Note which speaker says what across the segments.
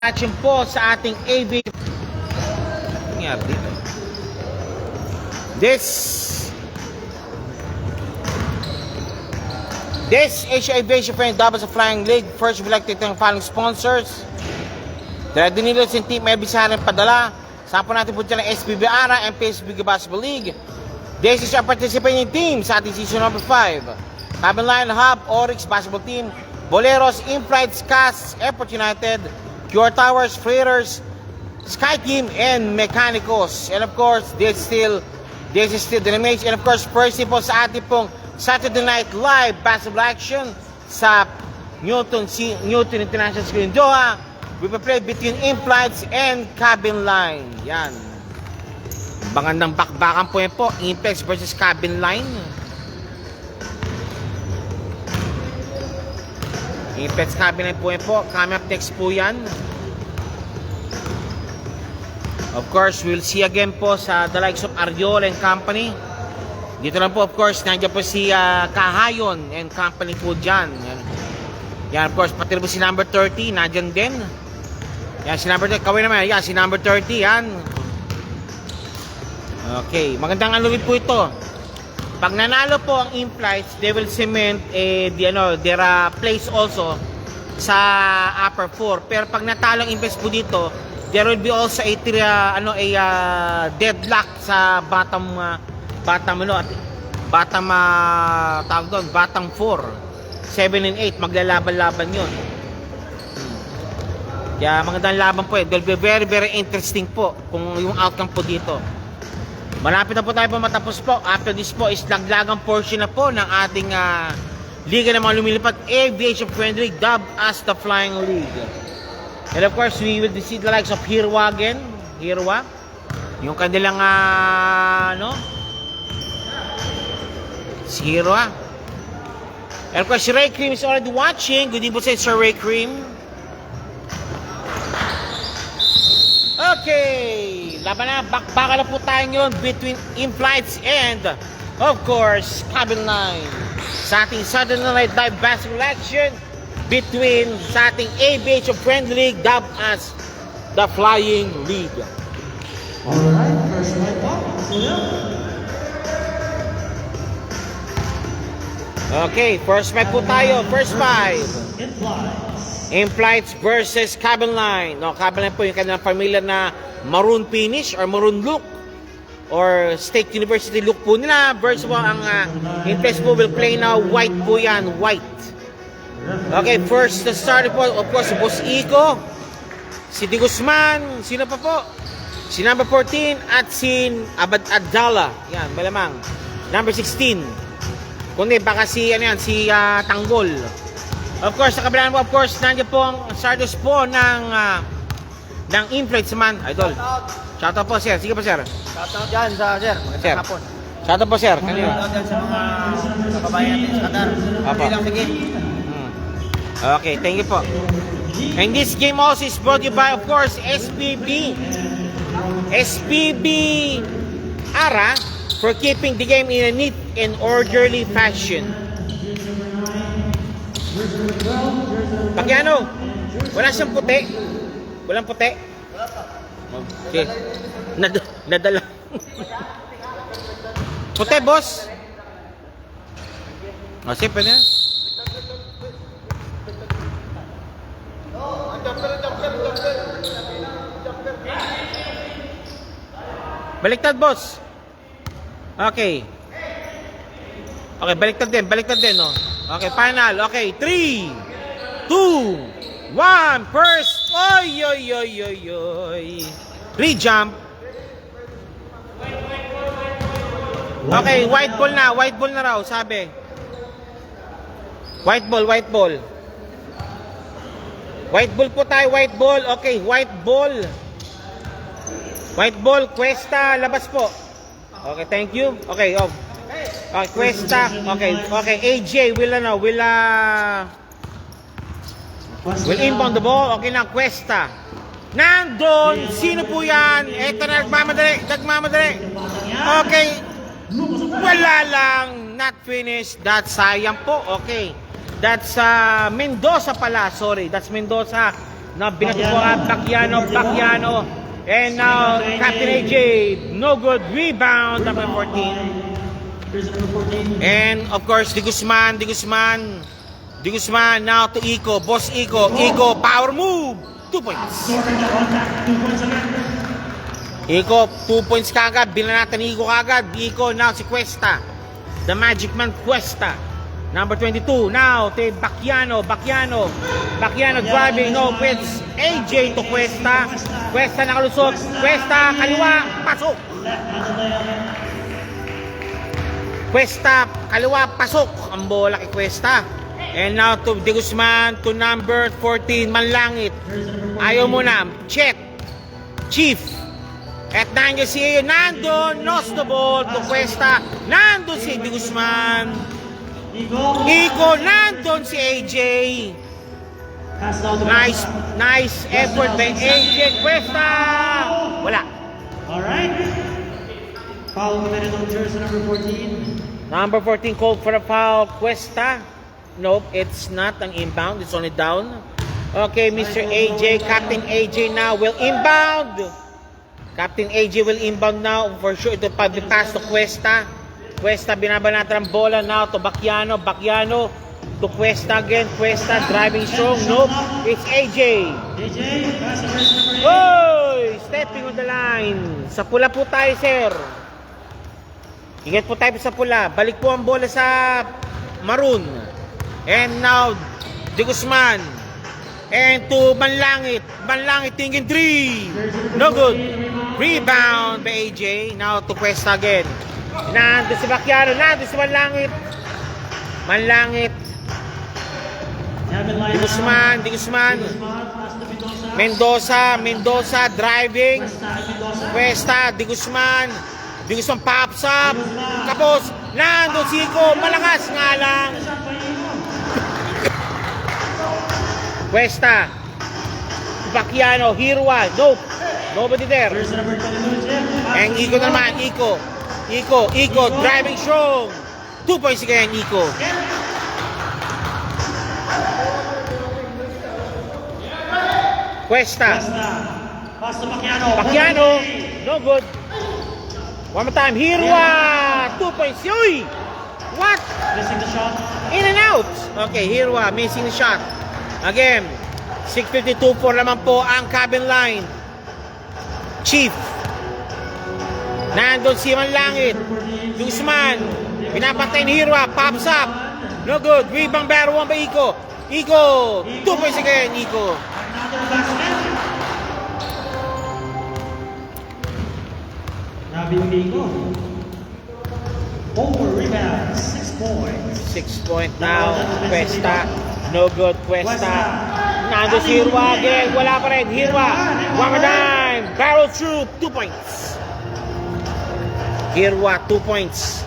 Speaker 1: Action po sa ating AV. Nangyari dito. This Asia Aviation Friend Doubles of Flying League. First, we'd like to thank following sponsors. Dala Dinilos and Team May Bisaran Padala. Sampo natin po dyan ng SPB Ara and PSB Basketball League. This is our participating team sa ating season number 5. Cabin Line Hub, Oryx Basketball Team, Boleros, Inflight, Scas, Airport United, Pure Towers, Freighters, Sky Team, and Mechanicos. And of course, this is still the image. And of course, first po sa ating pong Saturday Night Live basketball action sa Newton International School in Doha. We will play between Inflights and Cabin Line. Yan. Magandang bakbakan po yan po. Inflights versus Cabin Line. Inflights Cabin Line po yan po. Coming up next po yan. Of course, we'll see again po sa the likes of Ariola and Company. Dito lang po, of course, nandiyan po si Kahayon and Company po dyan. Yan, of course, pati po si number 30, nandiyan din. Yan, si number 30, kawin naman, yan, si number 30, yan. Okay, magandang ano rin po ito. Pag nanalo po ang Inflights, they will cement their place also sa upper 4. Pero pag natalo ang Inflights po dito, there will be also a deadlock sa bottom bottom 4, 7 and 8 maglalaban-laban yun. Kaya magandang laban po eh. It will be very very interesting po kung yung outcome po dito. Malapit na po tayo po matapos po. After this po is laglagang portion na po ng ating liga ng mga lumilipat Aviation Friendly dubbed as the Flying League. And of course we will see the likes of Hirwa again. Hirwa yung kanilang si Hirwa. And of course si Ray Cream is already watching. Good evening po sa Sir Ray Cream. Okay, laban na, bakbaka na po tayo ngayon between Inflights and of course Cabin Line sa ating Saturday Night Live basketball action between sa ating ABH of Friendly League dubbed as the Flying League.
Speaker 2: Alright, first light up.
Speaker 1: Okay, first fight po tayo. First fight. Inflights versus Cabin Line. No, Cabin Line po yung kanilang familiar na maroon finish or maroon look or State University look po nila versus po ang Inflights po will play na white po yan, white. Okay, first the starter po of course si Boss Iko, si Di Guzman, sino pa po? Si number 14 at si Abad Adala. Yan, malamang. Number 16. Kundi baka si si Tanggol. Of course, sa kabilang po, of course, nandiyan po ang starters po ng Inflights man. Idol. Shoutout po, sir. Sige po, sir.
Speaker 3: Shoutout dyan sa sir. Magandang hapon.
Speaker 1: Shoutout po, sir. Kanino?
Speaker 3: Shoutout dyan sa mga kababayan natin sa Qatar.
Speaker 1: Apo.
Speaker 3: Okay lang, sige.
Speaker 1: Okay, thank you po. And this game also is brought to you by, of course, SPB Ara for keeping the game in a neat and orderly fashion. Pakiano? Wala siyang puti? Walang puti? Okay. Nadala. Puti, boss? Kasi pwede na. Baliktad, boss. Okay. Okay, baliktad din, no? Okay, final. Okay, 3, 2, 1, first. Oy. Re-jump. Okay, white ball na raw, sabi. White ball. White ball po tayo, white ball. Okay, white ball. White ball, Cuesta, labas po. Okay, thank you. Okay, okay, Cuesta. Okay, AJ will inbound the ball. Okay na, Cuesta. Nandun, sino po yan? Eto na, nagmamadali. Okay, wala lang, not finished. That's sayang po. Okay, that's Mendoza pala. Sorry, that's Mendoza. Now, binato po ang Bacchiano. And now, Captain AJ, no good. Rebound, number 14.
Speaker 2: Here's number 14.
Speaker 1: And, of course, De Guzman, now to Iko. Boss Iko, power move. 2 points.
Speaker 2: Scoring the contact. 2 points again.
Speaker 1: Iko, 2 points kagad. Bilang natin Iko kagad. Iko, now si Cuesta. The Magic Man Cuesta. Number 22. Now, to Bacchiano driving. No, with AJ to Cuesta. Cuesta nakalusot. Cuesta, kaliwa. Pasok.
Speaker 2: Left-handed layup.
Speaker 1: Cuesta, kaliwa. Pasok. Ang bola kay Cuesta. And now to De Guzman to number 14. Manlangit. Ayaw mo na. Check. Chief. At nandiyan si Ayo. Nandun. Lost the ball to Cuesta. Nandun si De Guzman. Iko, nandun si AJ.
Speaker 2: Pass down to
Speaker 1: Nice effort by AJ. Cuesta. Wala.
Speaker 2: Alright. Foul committed on jersey number 14.
Speaker 1: Number 14 called for a foul. Cuesta. Nope, it's not an inbound. It's only down. Okay, Mr. AJ. Captain AJ now will inbound. Captain AJ will inbound now. For sure, ito pa pass to Cuesta. Cuesta, binabanatan ang bola now to Bacchiano. To Cuesta again. Cuesta driving strong. Nope, it's AJ.
Speaker 2: AJ, pass to jersey number 8.
Speaker 1: Hoy! Stepping on the line. Sa pula po tayo, sir. Ingat po tayo sa pula. Balik po ang bola sa maroon. And now, De Guzman. And to Manlangit. Tingin 3. No good. Rebound by AJ. Now to Cuesta again. Nando si Bacchiano. Nando si Manlangit. De Guzman. Mendoza driving. Cuesta, De Guzman pops up. Tapos, nando si Iko. Malakas nga lang. Cuesta. Bacchiano, Hirwa. Nope. Nobody there.
Speaker 2: Jersey number 22, Jim.
Speaker 1: And Iko naman, Iko, driving strong. 2 points again, Iko. Cuesta.
Speaker 2: Pass to
Speaker 1: Bacchiano, no good. One more time, Hirwa. 2 points. Uy! What?
Speaker 2: Missing the shot.
Speaker 1: In and out. Okay, Hirwa, missing the shot. Again, 6:52 for naman po ang cabin line. Chief. Nandun si Manlangit. Guzman. Pinapatay ni Hirwa. Pops up. No good. Rebound by one by Iko. 2 points again, Iko.
Speaker 2: Another basket. Iko. Over rebound. 6 points.
Speaker 1: 6 point now. Cuesta. No good. Cuesta. Nandun si Hirwa again. Wala pa rin. Hirwa. One more time. Barrel through. 2 points. Hirwa, 2 points.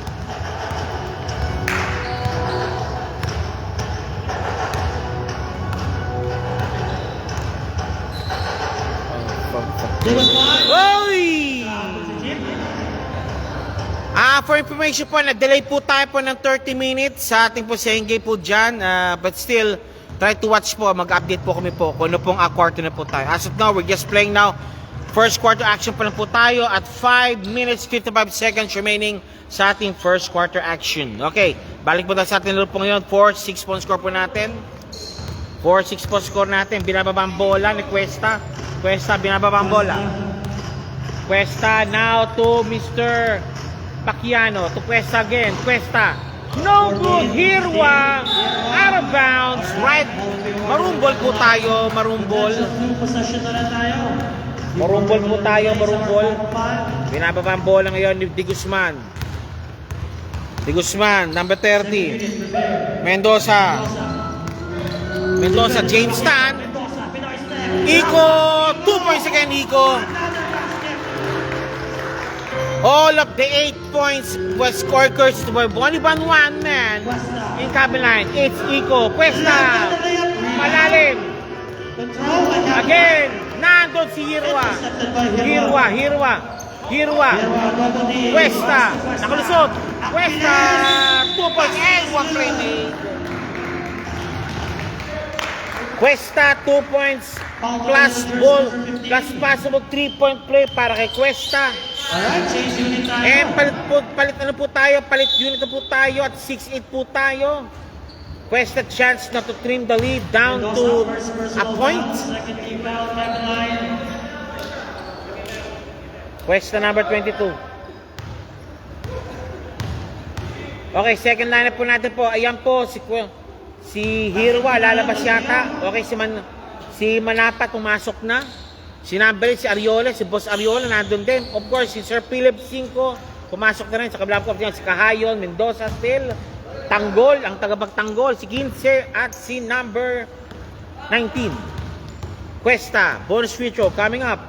Speaker 1: Oy! For information po, nag-delay po tayo po ng 30 minutes sa ating po sa game po dyan. But still, try to watch po. Mag-update po kami po kung ano pong quarter na po tayo. As of now, we're just playing now. First quarter action pa lang po tayo at 5 minutes 55 seconds remaining sa ating first quarter action. Okay, balik po tayo sa ating laro po ngayon. 4-6 po score po natin. 4-6 po score natin. Binababa ang bola ni Cuesta. Binababa ang bola. Cuesta now to Mr. Bacchiano. To Cuesta again. Cuesta. No good. Hirwa. Out of bounds. Right. Marumbol po tayo. Marumbol.
Speaker 2: Possession na lang tayo.
Speaker 1: Marumbol po tayo. Binababa ang bola ngayon ni De Guzman. Number 30. Mendoza, James Tan. Iko, 2 points again, Iko. All of the 8 points was scored courtesy by only one man in cabin line. It's Iko. Cuesta. Malalim. Again. Nandun si Hirwa. Cuesta. Nakalusot. Cuesta. 2 points and 1 remaining. Cuesta, 2 points plus ball, plus possible 3-point play para kay Cuesta.
Speaker 2: Alright, change unit tayo.
Speaker 1: And palit unit na po tayo at 6-8 po tayo. Cuesta chance na to trim the lead down to a point.
Speaker 2: Second keep out, Kevin Line.
Speaker 1: Cuesta number 22. Okay, second lineup po natin po. Ayan po, si Hirwa lalabas yata. Okay, si Manapa pumasok na. Si number 8, si Ariola, si Boss Ariola nandun din. Of course, si Sir Philip 5 pumasok na rin. Sa kabilang po, si Kahayon, Mendoza still. Tanggol, ang tagapagtanggol, si 15 at si number 19. Cuesta, bonus free throw coming up.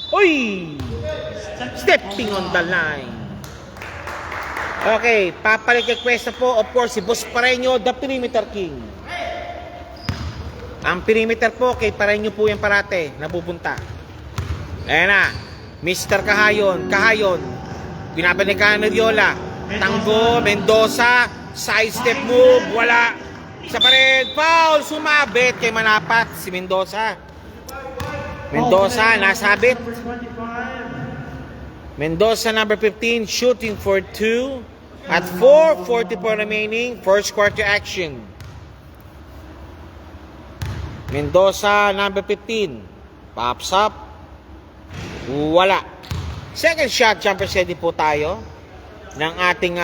Speaker 1: Uy! Stepping on the line. Okay, papalit kay Cuesta po, of course, si Boss Pareño, the perimeter king. Ang perimeter po, kay Pareño po yan parate, napupunta. Ayan na, Mr. Kahayon, binabalikan na Viola. Tango, Mendoza, side step move, wala. Isa pa rin, foul, sumabit kay Manapat, si Mendoza. Mendoza, nasabit. Mendoza, number 15, shooting for 2 at 4:44 remaining, first quarter action. Mendoza, number 15, pops up. Wala. Second shot, jumper steady po tayo ng ating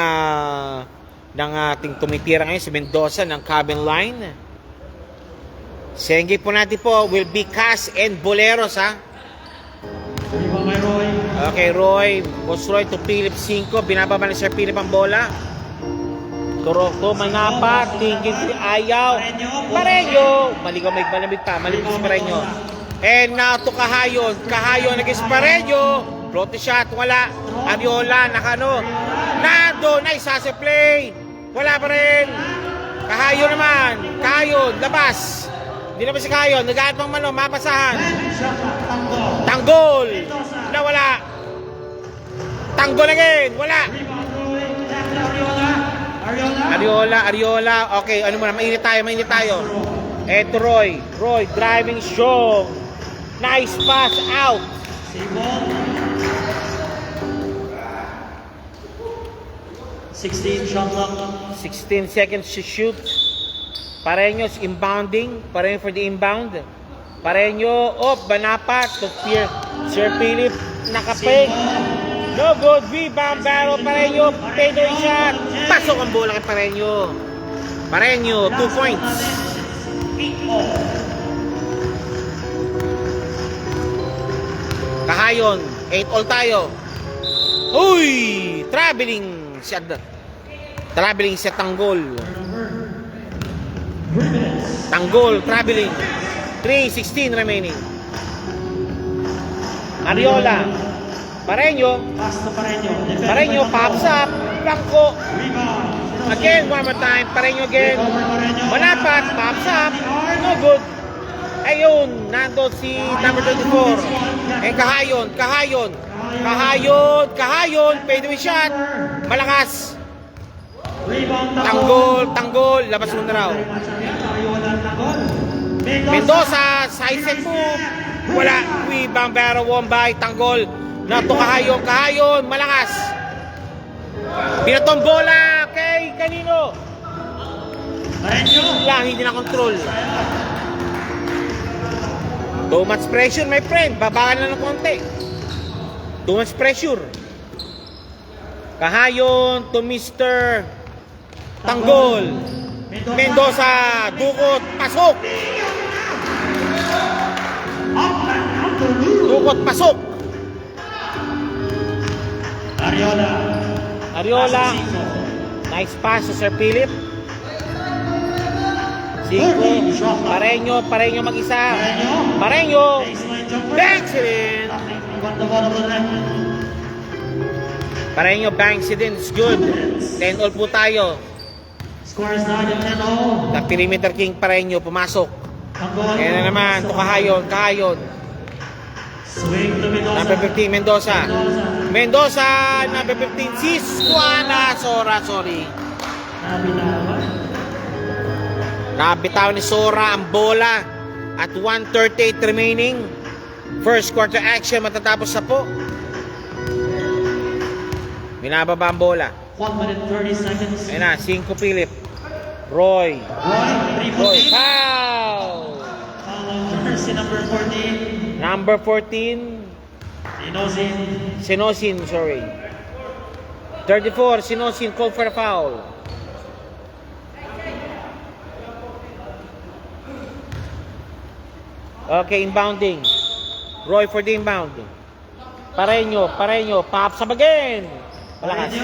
Speaker 1: tumitira ngayon si Mendoza ng cabin line. Sengge po natin po will be Cas and Boleros, ha. Okay, Roy. Boss Roy to Philip 5. Binababa ni Sir Philip ang bola. Toroko, Manapa, tingin si Ayaw. Pareño. Maligaw, may malamig pa. Malamig si Pareño. And now to Kahayon. Kahayon against Pareño. Floaty shot, wala. Ariola, nakano. Nando, nice sa play. Wala pa rin. Kahayon naman. Kahayon, labas. Hindi naman si Kahayon. Nag-aat pang mano, mapasahan. Tanggol. Wala. Tanggol again. Wala. Ariola. Okay, ano muna, mainit tayo. Eto Roy, driving strong. Nice pass out.
Speaker 2: 16 shot clock.
Speaker 1: 16 seconds to shoot. Pareño's inbounding. Pareño for the inbound. Pareño, Banapa to Sir Philip, nakapeg. No good, rebound battle, Pareño, fadeaway shot. Pasok ang bola kay Pareño. Pareño, 2 points. Kahayon, 8-all tayo. Uy! Traveling siya Tanggol. Traveling. 3:16 remaining. Ariola. Pareño, pops up. Blanco. Again, one more time. Pareño again. Manapat, pops up. No good. Ayun, nandun si number 24. And Kahayon. Fadeaway shot. Malakas. Tanggol. Labas mo na raw. Mendoza, side set move. Wala. Rebound battle, won by Tanggol. Nato Kahayon, malakas. Pinatong bola kay kanino? Lang, hindi na control. Too much pressure, my friend. Babakan na ng konti. Too much pressure. Kahayon to Mr. Tanggol. Mendoza, dukot, pasok. Ariola. Nice pass to Sir Philip. 5. Pareño mag-isa. Pareño. Banks it in. Pareño banks it in. It's good. 10-all po tayo.
Speaker 2: Scores 9 and 10-all.
Speaker 1: The perimeter king Pareño pumasok. Kaya na naman to Kahayon.
Speaker 2: Swing to Mendoza.
Speaker 1: Number 15, Mendoza, number 15, si Squana. Sorry. Nabitaw ni Sora ang bola at 1:38 remaining. First quarter action matatapos na po. Binababa ang bola.
Speaker 2: 1 minute 30 seconds.
Speaker 1: Ayun na, 5 Philip. Roy. Roy. Foul!
Speaker 2: Foul on jersey number 14.
Speaker 1: Number 14.
Speaker 2: Inosin.
Speaker 1: Sinosin, sorry. 34, Sinosin called for a foul. Okay, inbounding. Roy for the inbound. Pareño, pops up again. Malakas.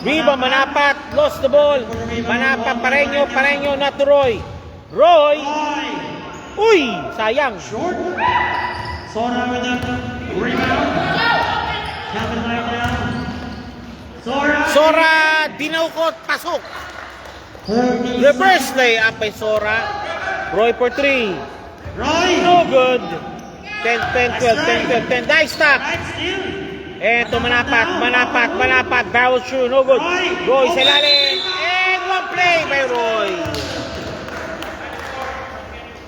Speaker 1: Rebound, Manapat, lost the ball. Manapat, Pareño, not to Roy. Roy! Uy! Sayang.
Speaker 2: Short. Sora with the rebound. Kevin right down.
Speaker 1: Sora, dinaukot, pasok. Reverse layup by Sora. Roy for 3.
Speaker 2: Roy.
Speaker 1: No good. 10, 10. Nice stop.
Speaker 2: Right steal.
Speaker 1: Eto, Manapat. Barrel through, no good. Roy sa ilalim. And one play by Roy.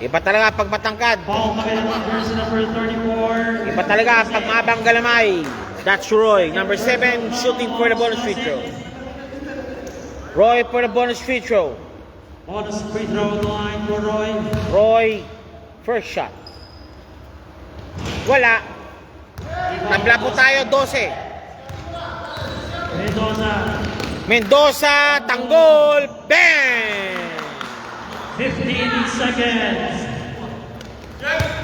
Speaker 1: Iba talaga pag matangkad.
Speaker 2: Ball coming on jersey number 34.
Speaker 1: Iba talaga pag mabang galamay. That's Roy. Number 7, shooting for the bonus free throw. Roy for the bonus free throw.
Speaker 2: Bonus free throw line for Roy.
Speaker 1: Roy, first shot. Wala. Tabla po tayo, 12. Mendoza, tanggol, bang!
Speaker 2: 15 seconds.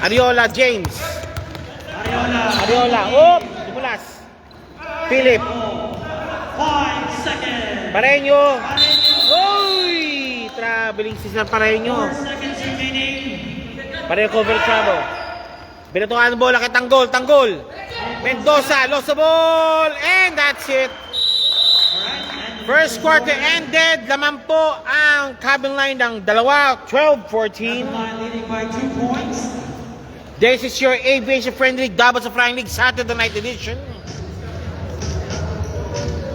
Speaker 1: Ariola, James. Ariola, Dimulas. Philip.
Speaker 2: 5 seconds.
Speaker 1: Pareño. Uy! Traveling season Pareño.
Speaker 2: 4 seconds remaining.
Speaker 1: Pareño cover trouble. Binutungan ang bola kay Tanggol. Mendoza, lost the ball. And that's it. First quarter ended. Laman po ang cabin line ng dalawa. 12-14.
Speaker 2: Leading by 2 points.
Speaker 1: This is your Aviation Friendly Doubles of Flying League Saturday Night Edition.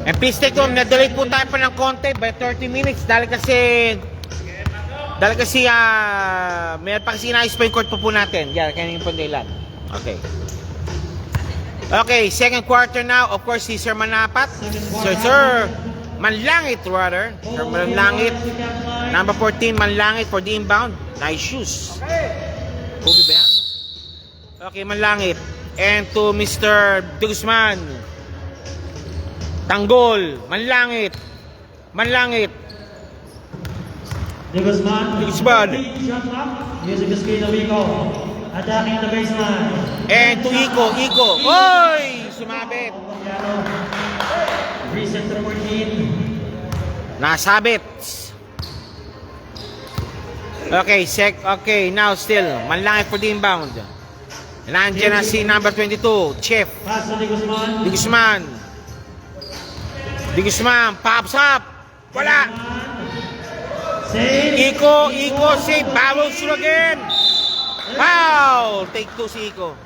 Speaker 1: And please take note, na-delay po tayo pa ng konti by 30 minutes dahil kasi mayroon pa kasi inayos pa yung court po natin. Yan, kaya yung pandilan. Okay, second quarter now. Of course, si Sir Manapat. Sir Manlangit rather. Sir Manlangit. Number 14, Manlangit for the inbound. Nice shoes. Kobe ba yan? Okay, Manlangit. And to Mr. De Guzman. Tanggol. Manlangit.
Speaker 2: De Guzman. Jump up. Using the screen of Iko. Attacking the baseline.
Speaker 1: And to Iko. Oy! Sumabit.
Speaker 2: Reset to 14.
Speaker 1: Nasabit. Okay, now still. Manlangit for the inbound. Nandiyan na si number 22, Chef.
Speaker 2: Pass to De Guzman.
Speaker 1: De Guzman, pops up. Wala.
Speaker 2: Save.
Speaker 1: Iko, save. Barrel through again. Foul. Take 2 si Iko.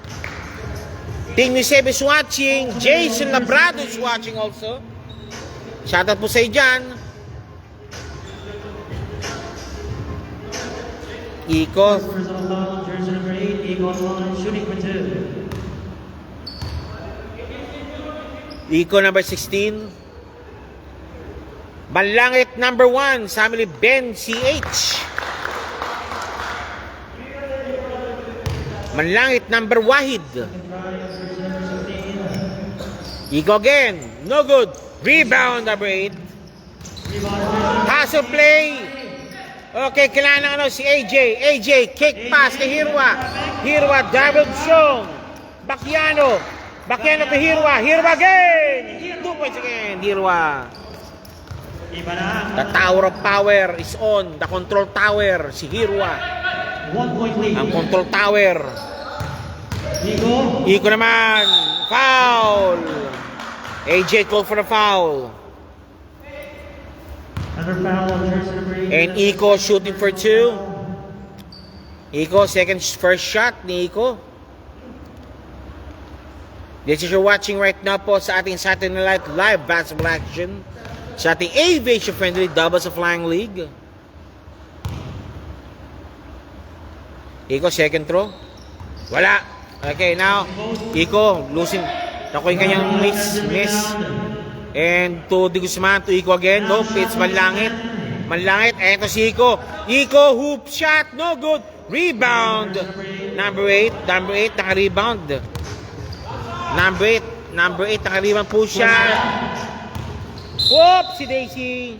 Speaker 1: Team Yusef is watching. Jason Labrado is watching also. Shoutout po sa iyo dyan. Iko.
Speaker 2: Personal foul, jersey number 8. Iko on shooting for 2.
Speaker 1: Iko number 16. Manlangit number 1, Samily Ben CH. Manlangit number Wahid. Iko again, no good. Rebound number 8. Hustle play. Okay, kailangan si AJ, kick pass kay Hirwa. Double strong. Bakiano to Hirwa again. 2 points again, Hirwa. The tower of power is on. The control tower, si Hirwa.
Speaker 2: 1 point lead.
Speaker 1: Ang control tower. Iko naman. Foul. AJ called for the foul.
Speaker 2: Another foul on jersey number 8.
Speaker 1: And Iko shooting for 2. Iko, first shot ni Iko. This is you're watching right now po sa ating Saturday Night Live basketball action sa ating Aviation Friendly Doubles of Flying League. Iko, second throw. Wala. Okay, now, Iko, losing. Nakuha yung kanyang miss. And to De Guzman, to Iko again. Nope, it's Manlangit. Manlangit, eto si Iko. Iko, hoop shot, no good. Rebound. Number 8, naka-rebound. Number 8, naka-rebound po siya. Whoop, si Daisy.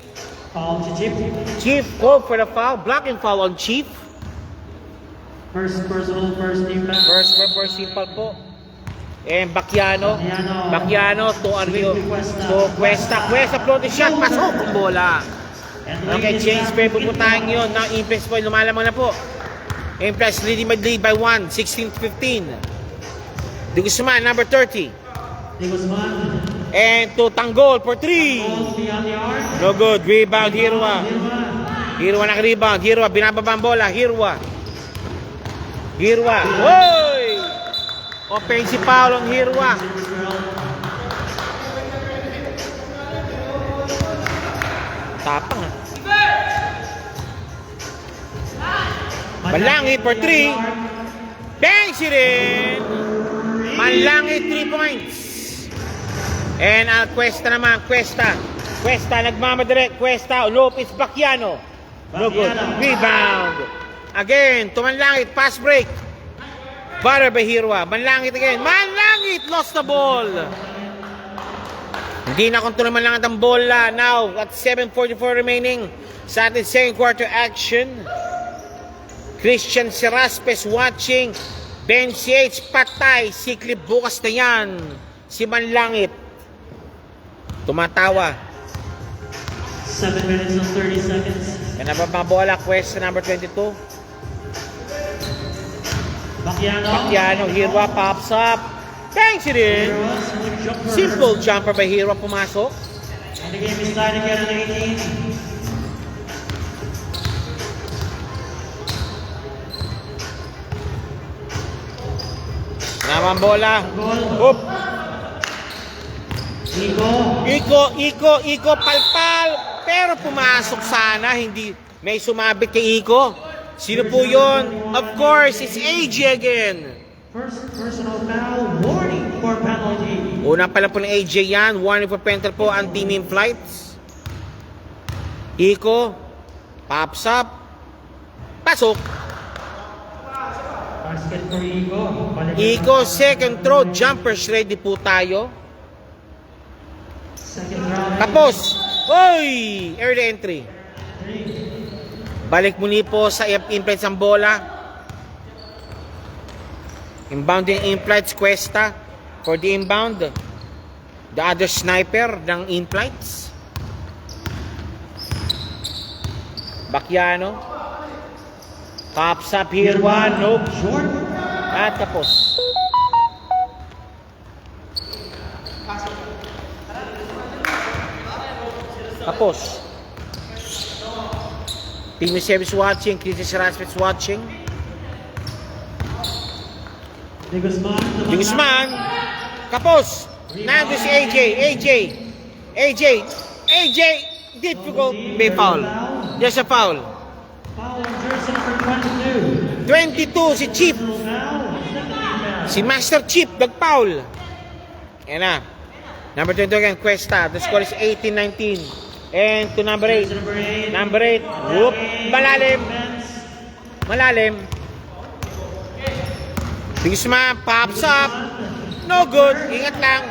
Speaker 2: Foul si Chief.
Speaker 1: Chief, called for the foul. Blocking foul on Chief.
Speaker 2: First personal, first team back.
Speaker 1: First simple po. And Bacchiano to Arvio. To Cuesta floating shot. Pasok ang bola. Okay, change pair po tayo ngayon. Now, Impress po, lumalamang na po. Impress leading by 1, 16-15. De Guzman, number 30.
Speaker 2: De Guzman.
Speaker 1: And to Tanggol for 3.
Speaker 2: Beyond the arc.
Speaker 1: No good. Rebound, Hirwa. Hirwa naka-rebound. Hirwa, binababa ang bola. Hirwa. Hoy! Offensive foul on Hirwa. Tapang ah. Manlangit for 3. Bangs it in. Manlangit 3 points. And Cuesta naman. Cuesta nagmamadire. Cuesta. Lopez Bacchiano. No good. Rebound. Again. To Manlangit. Pass break. Butter by Hirwa. Manlangit again. Manlangit lost the ball. Hindi na kontrol Manlangit ang bola. Now at 7:44 remaining sa ating second quarter action. Christian Seraspes watching. Ben CH patay. Siklip bukas na yan. Si Manlangit. Tumatawa.
Speaker 2: 7 minutes and 30 seconds.
Speaker 1: Kanababa bola. Question number 22. Bacchiano. Hirwa pops up. Bangs it in. Simple jumper by Hirwa pumasok.
Speaker 2: And the game is tied again at 18.
Speaker 1: Naman bola. Oop. Iko, palpal. Pero pumasok sana, hindi may sumabit kay Iko. Sino po yun? Of course, it's AJ again.
Speaker 2: First personal foul, warning for penalty.
Speaker 1: Una pala po ng AJ yan. Warning for penalty po ang team in flights. Iko, pops up. Pasok.
Speaker 2: Basket for Iko.
Speaker 1: Iko, second throw. Jumpers ready po tayo.
Speaker 2: Second round.
Speaker 1: Tapos. Oy! Early entry. Balik muli po sa in-flights ang bola. Inbounding in-flights Cuesta for the inbound. The other sniper ng in-flights. Bacchiano. Pops up here one. Nope.
Speaker 2: Short.
Speaker 1: At tapos. Tapos. Team service watching. Christian Seraspes watching.
Speaker 2: De
Speaker 1: De Guzman. Kapos. Nando si AJ. Difficult. May foul. There's a foul.
Speaker 2: Foul on jersey number 22.
Speaker 1: 22 si Chief.
Speaker 2: Foul.
Speaker 1: Si Master Chief nag-foul. Yan na. Number 22 again, Cuesta. The score is 18-19. And to number 8. Number 8. Whoop. Malalim. De Guzman pops up. No good. Ingat lang.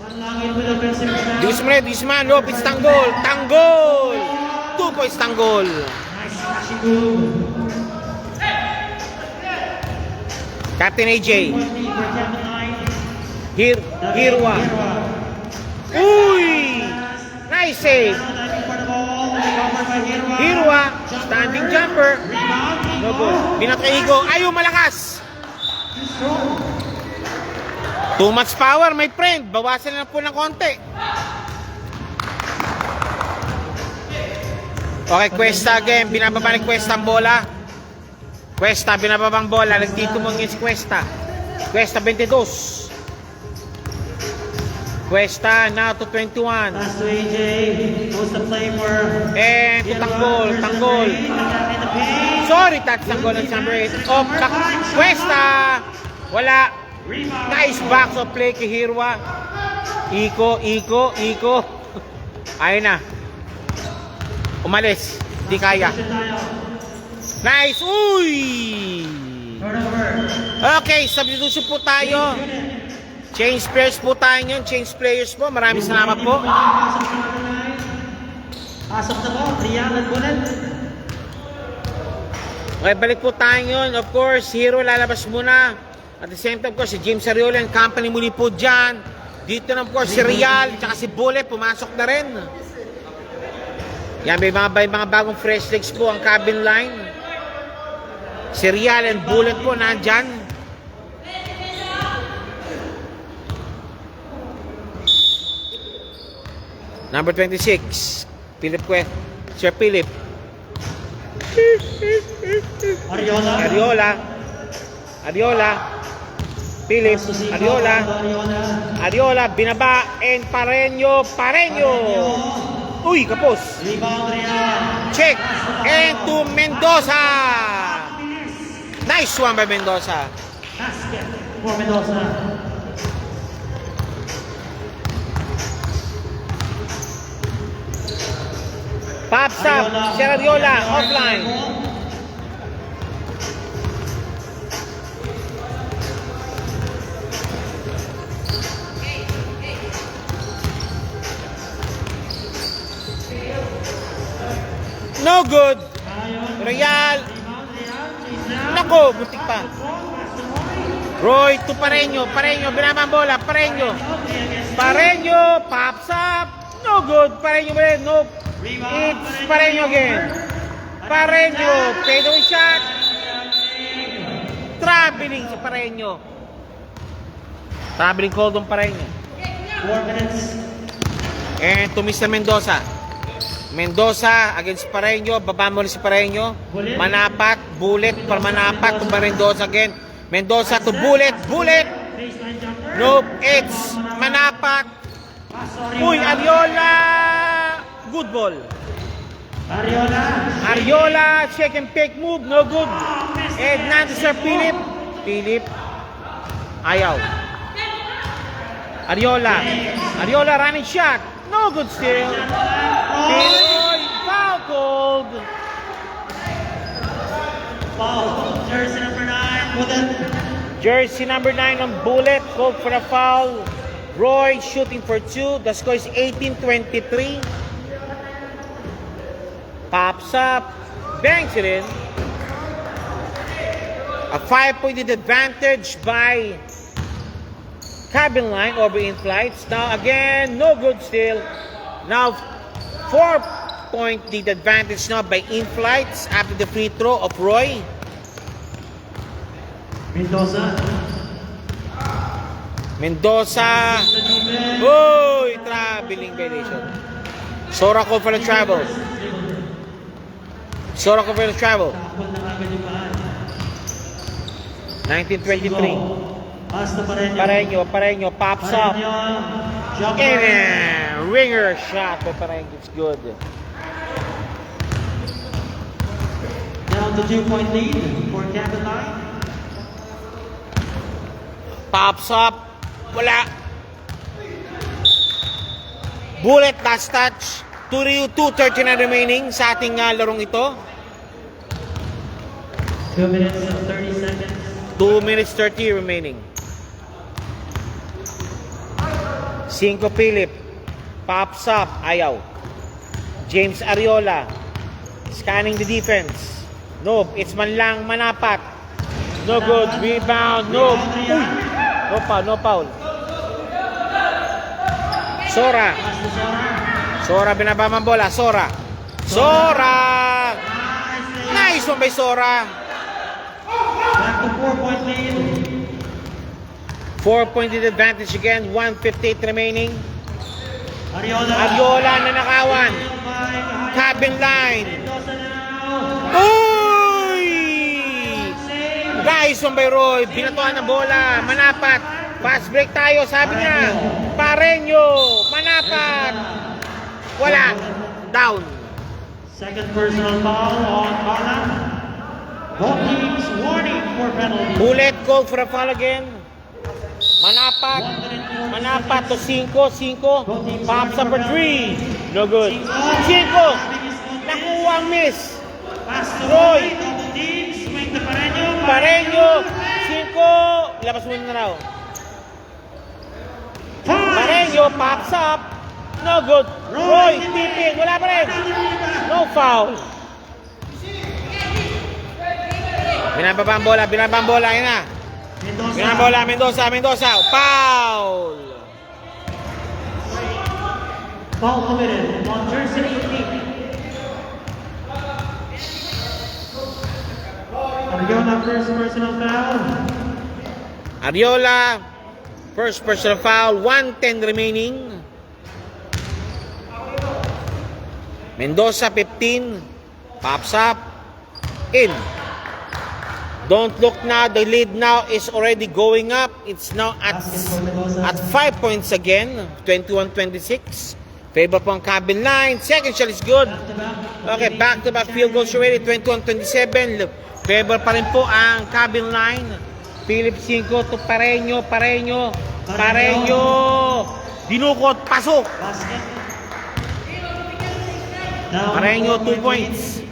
Speaker 2: Manlangit with offensive foul.
Speaker 1: De Guzman. Lopez Tanggol. 2 points Tanggol.
Speaker 2: Nice slashing move.
Speaker 1: Captain AJ.
Speaker 2: Point lead for Captain 9.
Speaker 1: Hirwa. Uy! Nice save.
Speaker 2: Diving for the ball. Recovered by Hirwa.
Speaker 1: Hirwa. Standing jumper.
Speaker 2: Rebound.
Speaker 1: No good. Pinataigo. Ayaw malakas.
Speaker 2: Too strong.
Speaker 1: Too much power, my friend. Bawasan lang po ng konti. Okay, Cuesta again. Binababa ni Cuesta ang bola. Cuesta, binababa ang bola. Nagtitumong yung si Cuesta. Cuesta, 22. Cuesta now to 21.
Speaker 2: Pass to AJ. Post the play for
Speaker 1: And to Tanggol. Tanggol.
Speaker 2: Attack in the paint.
Speaker 1: Sorry, that's Tanggol ng number 8. Oh, Cuesta. Wala. Nice box of play kay Hirwa. Iko. Ayun na. Umalis. Di kaya. Nice. Uy!
Speaker 2: Turnover.
Speaker 1: Okay, substitution po tayo. Change players po tayo yun. Change players po. Maraming salamat po.
Speaker 2: Pasok na po. Rian at Bullet.
Speaker 1: Okay, balik po tayo yun. Of course, Hero lalabas muna. At the same time, of course, si James Ariola and company muli po dyan. Dito na, of course, si Real, tsaka si Bullet, pumasok na rin. Yan, may mga bagong fresh legs po ang cabin line. Si Real and Bullet po nandyan. Number 26, Philip Quet. Sir Philip.
Speaker 2: Ariola.
Speaker 1: Ariola. Philip. Ariola, binaba, and Pareño. Uy, kapos.
Speaker 2: Rebound Real.
Speaker 1: Check. And to Mendoza. Nice one by Mendoza.
Speaker 2: Basket for Mendoza.
Speaker 1: Pops up. Si Ariola, offline. No good. Real. Nako, butik pa. Roy to Pareño. Binaba ang bola. Pareño, pops up. No good. Pareño ba rin? Nope. It's Pareño again. Pareño, fadeaway shot. Traveling si Pareño. Traveling call doon Pareño.
Speaker 2: 4 minutes.
Speaker 1: And to Mr. Mendoza against Pareño. Baba mo rin si Pareño. Manapat, Bullet para Manapat to Mendoza again. Mendoza to Bullet.
Speaker 2: Baseline jumper.
Speaker 1: Nope, it's Manapat.
Speaker 2: Pass to
Speaker 1: Uy, Ariola. Good ball. Ariola, check and pick move, no good. And nandun Sir Philip. Ayaw. Ariola running shot. No good still. Pinoy, foul called.
Speaker 2: Foul. Jersey number 9. Bullet.
Speaker 1: Jersey number 9 on Bullet, called for a foul. Roy shooting for 2. The score is 18-23. Pops up, banks it in. A 5-point advantage by cabin line over in flights. Now again, no good still. Now 4-point lead advantage now by in flights after the free throw of Roy. Mendoza. Uy, traveling violation. Sora called for the travel. 1923.
Speaker 2: Pass to Pareño.
Speaker 1: Pareño pops up.
Speaker 2: Jumper.
Speaker 1: And ringer shot by Pareño. It's good.
Speaker 2: Down to 2-point lead for cabin line.
Speaker 1: Pops up. Wala. Bullet last touch. 2:30 na remaining sa ating larong ito.
Speaker 2: 2 minutes and 30 seconds.
Speaker 1: 2 minutes 30 remaining. 5 Philip. Pops up. Ayaw. James Ariola. Scanning the defense. Nope. It's man lang Manapat. No good. Rebound. Nope. Uy. No foul. Sora. Sora binaba ang bola. Sora. Nice one by Sora.
Speaker 2: Back to 4-point lead.
Speaker 1: 4-point advantage again. 1:58 remaining.
Speaker 2: Ariola
Speaker 1: na nakawan. Cabin line.
Speaker 2: Mendoza now.
Speaker 1: Uy! Guys, one by Roy. Binatuan ng bola. Manapat. Fast break tayo, sabi niya. Pareño, Manapat. Wala. Down.
Speaker 2: Second personal foul on Carla. Both teams warning for penalty.
Speaker 1: Bullet call for a foul again. Manapat. Manapat to 5. Pops up for 3. No good. 5. Nakuha ang miss.
Speaker 2: Pass to
Speaker 1: Roy.
Speaker 2: Both teams swing to Pareño.
Speaker 1: Pareño. 5. Labas muna na raw. Pareño pops up. No good. Roy, tipping. Wala pa rin. No foul. Binababa ang bola. Yan na. Binababa Mendoza. Foul.
Speaker 2: Foul committed on jersey 18. Ariola first personal foul.
Speaker 1: Ariola, first personal foul. 1:10 remaining. Mendoza 15. Pops up. In. Don't look now. The lead now is already going up. It's now at 5 points again. 21-26. Favor po ang cabin line. Second shot is good. Okay, back-to-back field goals already. 21-27. Favor pa rin po ang cabin line. Philip 5 to Pareño. Dinukot. Pasok.
Speaker 2: Basket.
Speaker 1: Pareño 2 points.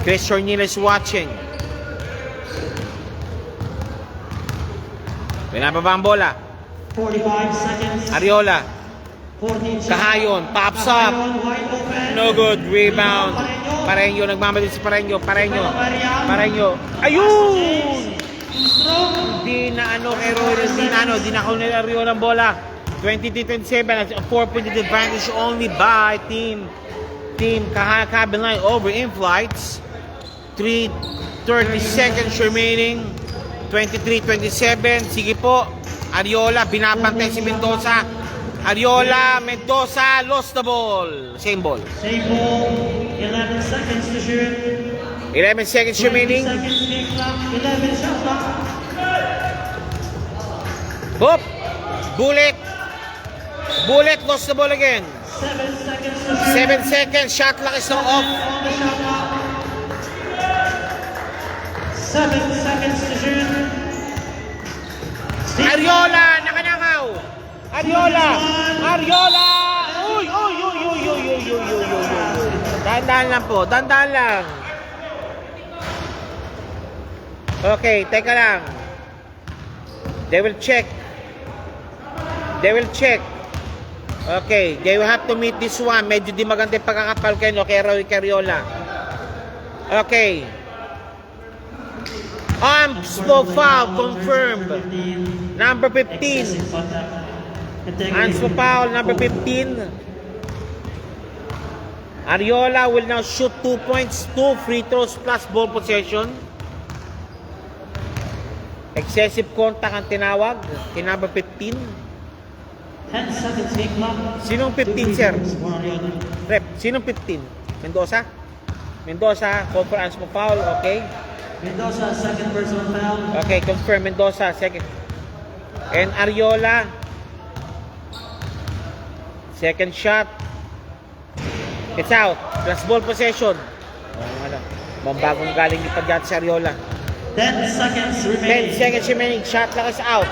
Speaker 1: Chris Cornel is watching. Binababa ang bola.
Speaker 2: 45 seconds.
Speaker 1: Ariola.
Speaker 2: 14 shots.
Speaker 1: Kahayon. Pops up.
Speaker 2: Wide open.
Speaker 1: No good. Rebound. Pareño. Nagmamadali si Pareño. Ayun! Di na kay Roy. Di na nila Rio ng bola. 23-27. That's a 4-point advantage only by Team Cabin Line over in flights. 30 seconds remaining. 23-27. Sige po. Ariola, binabantay si Mendoza. Mendoza, lost the ball. Same ball.
Speaker 2: Save ball. 11 seconds to shoot.
Speaker 1: 11 seconds remaining.
Speaker 2: 20 seconds game clock. 11 shot clock.
Speaker 1: Boop. Bullet lost the ball again.
Speaker 2: 7 seconds to shoot.
Speaker 1: 7 seconds. Shot clock is now off.
Speaker 2: On the shot clock. 7 seconds to shoot.
Speaker 1: Ariola, nakanakaw. Ariola. Uy. Dahan-dahan lang po. Dahan-dahan lang. Okay, teka lang. They will check. Okay, they will have to meet this one. Medyo di maganda yung pagkakapal kayo kay Roy Ariola. Okay. Slow foul confirmed. Number 15. Slow foul number 15. Ariola will now shoot 2 points, 2 free throws plus ball possession. Excessive contact ang tinawag kay number 15.
Speaker 2: 10 seconds game clock.
Speaker 1: Sinong 15, sir? Rep, sinong 15? Mendoza, call for unspoken foul, okay.
Speaker 2: Mendoza, second personal foul.
Speaker 1: Okay, confirm Mendoza, second. And Ariola, second shot. It's out. Plus ball possession. Mambagong galing ipad dyan si Ariola.
Speaker 2: 10 seconds
Speaker 1: 10
Speaker 2: remaining.
Speaker 1: seconds remaining. Shot clock is out.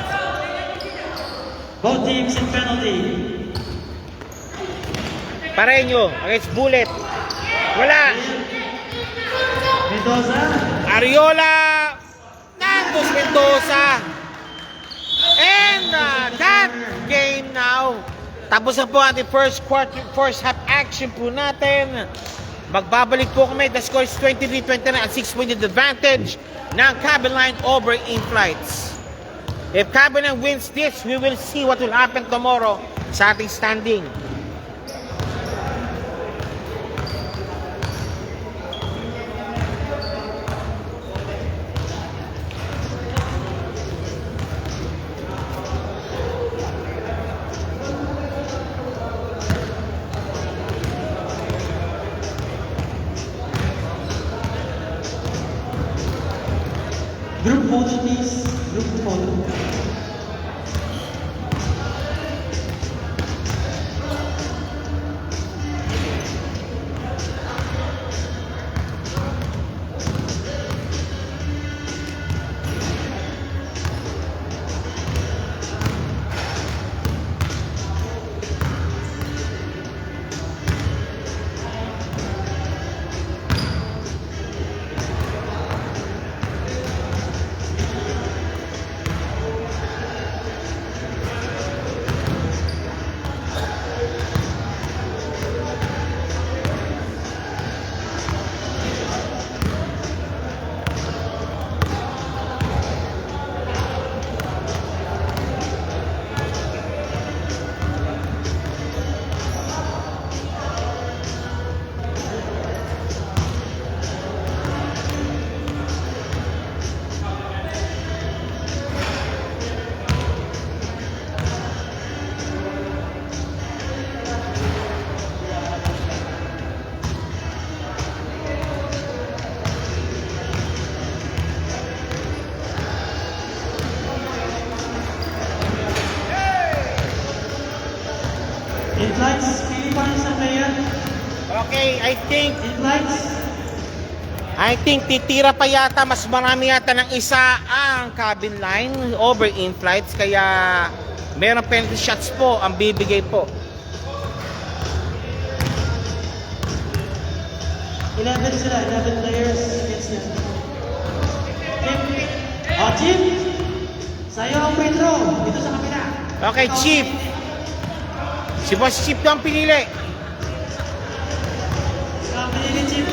Speaker 2: Both teams in penalty.
Speaker 1: Pareño against Bullet. Wala.
Speaker 2: Mendoza.
Speaker 1: Ariola. Nandos Mendoza. And that game now. Tapos na po ating first half action po natin. Magbabalik po kami. The score is 23-29 at 6-point advantage ng Cabin Line over in flights. If Cabin Line wins this, we will see what will happen tomorrow sa ating standing.
Speaker 2: Group photo please. group photo. Eight lights, pili pa rin sa player.
Speaker 1: Okay,
Speaker 2: Eight lights.
Speaker 1: I think titira pa yata, mas marami yata ng isa ang cabin line over in flights, kaya meron penalty shots po ang bibigay po.
Speaker 2: 11 sila, 11 players against them. Chip! Sa'yo ang free throw, dito sa kapila.
Speaker 1: Okay, Chief. Si Boss Chief daw ang pinili.
Speaker 2: Ikaw ang pinili, Chip.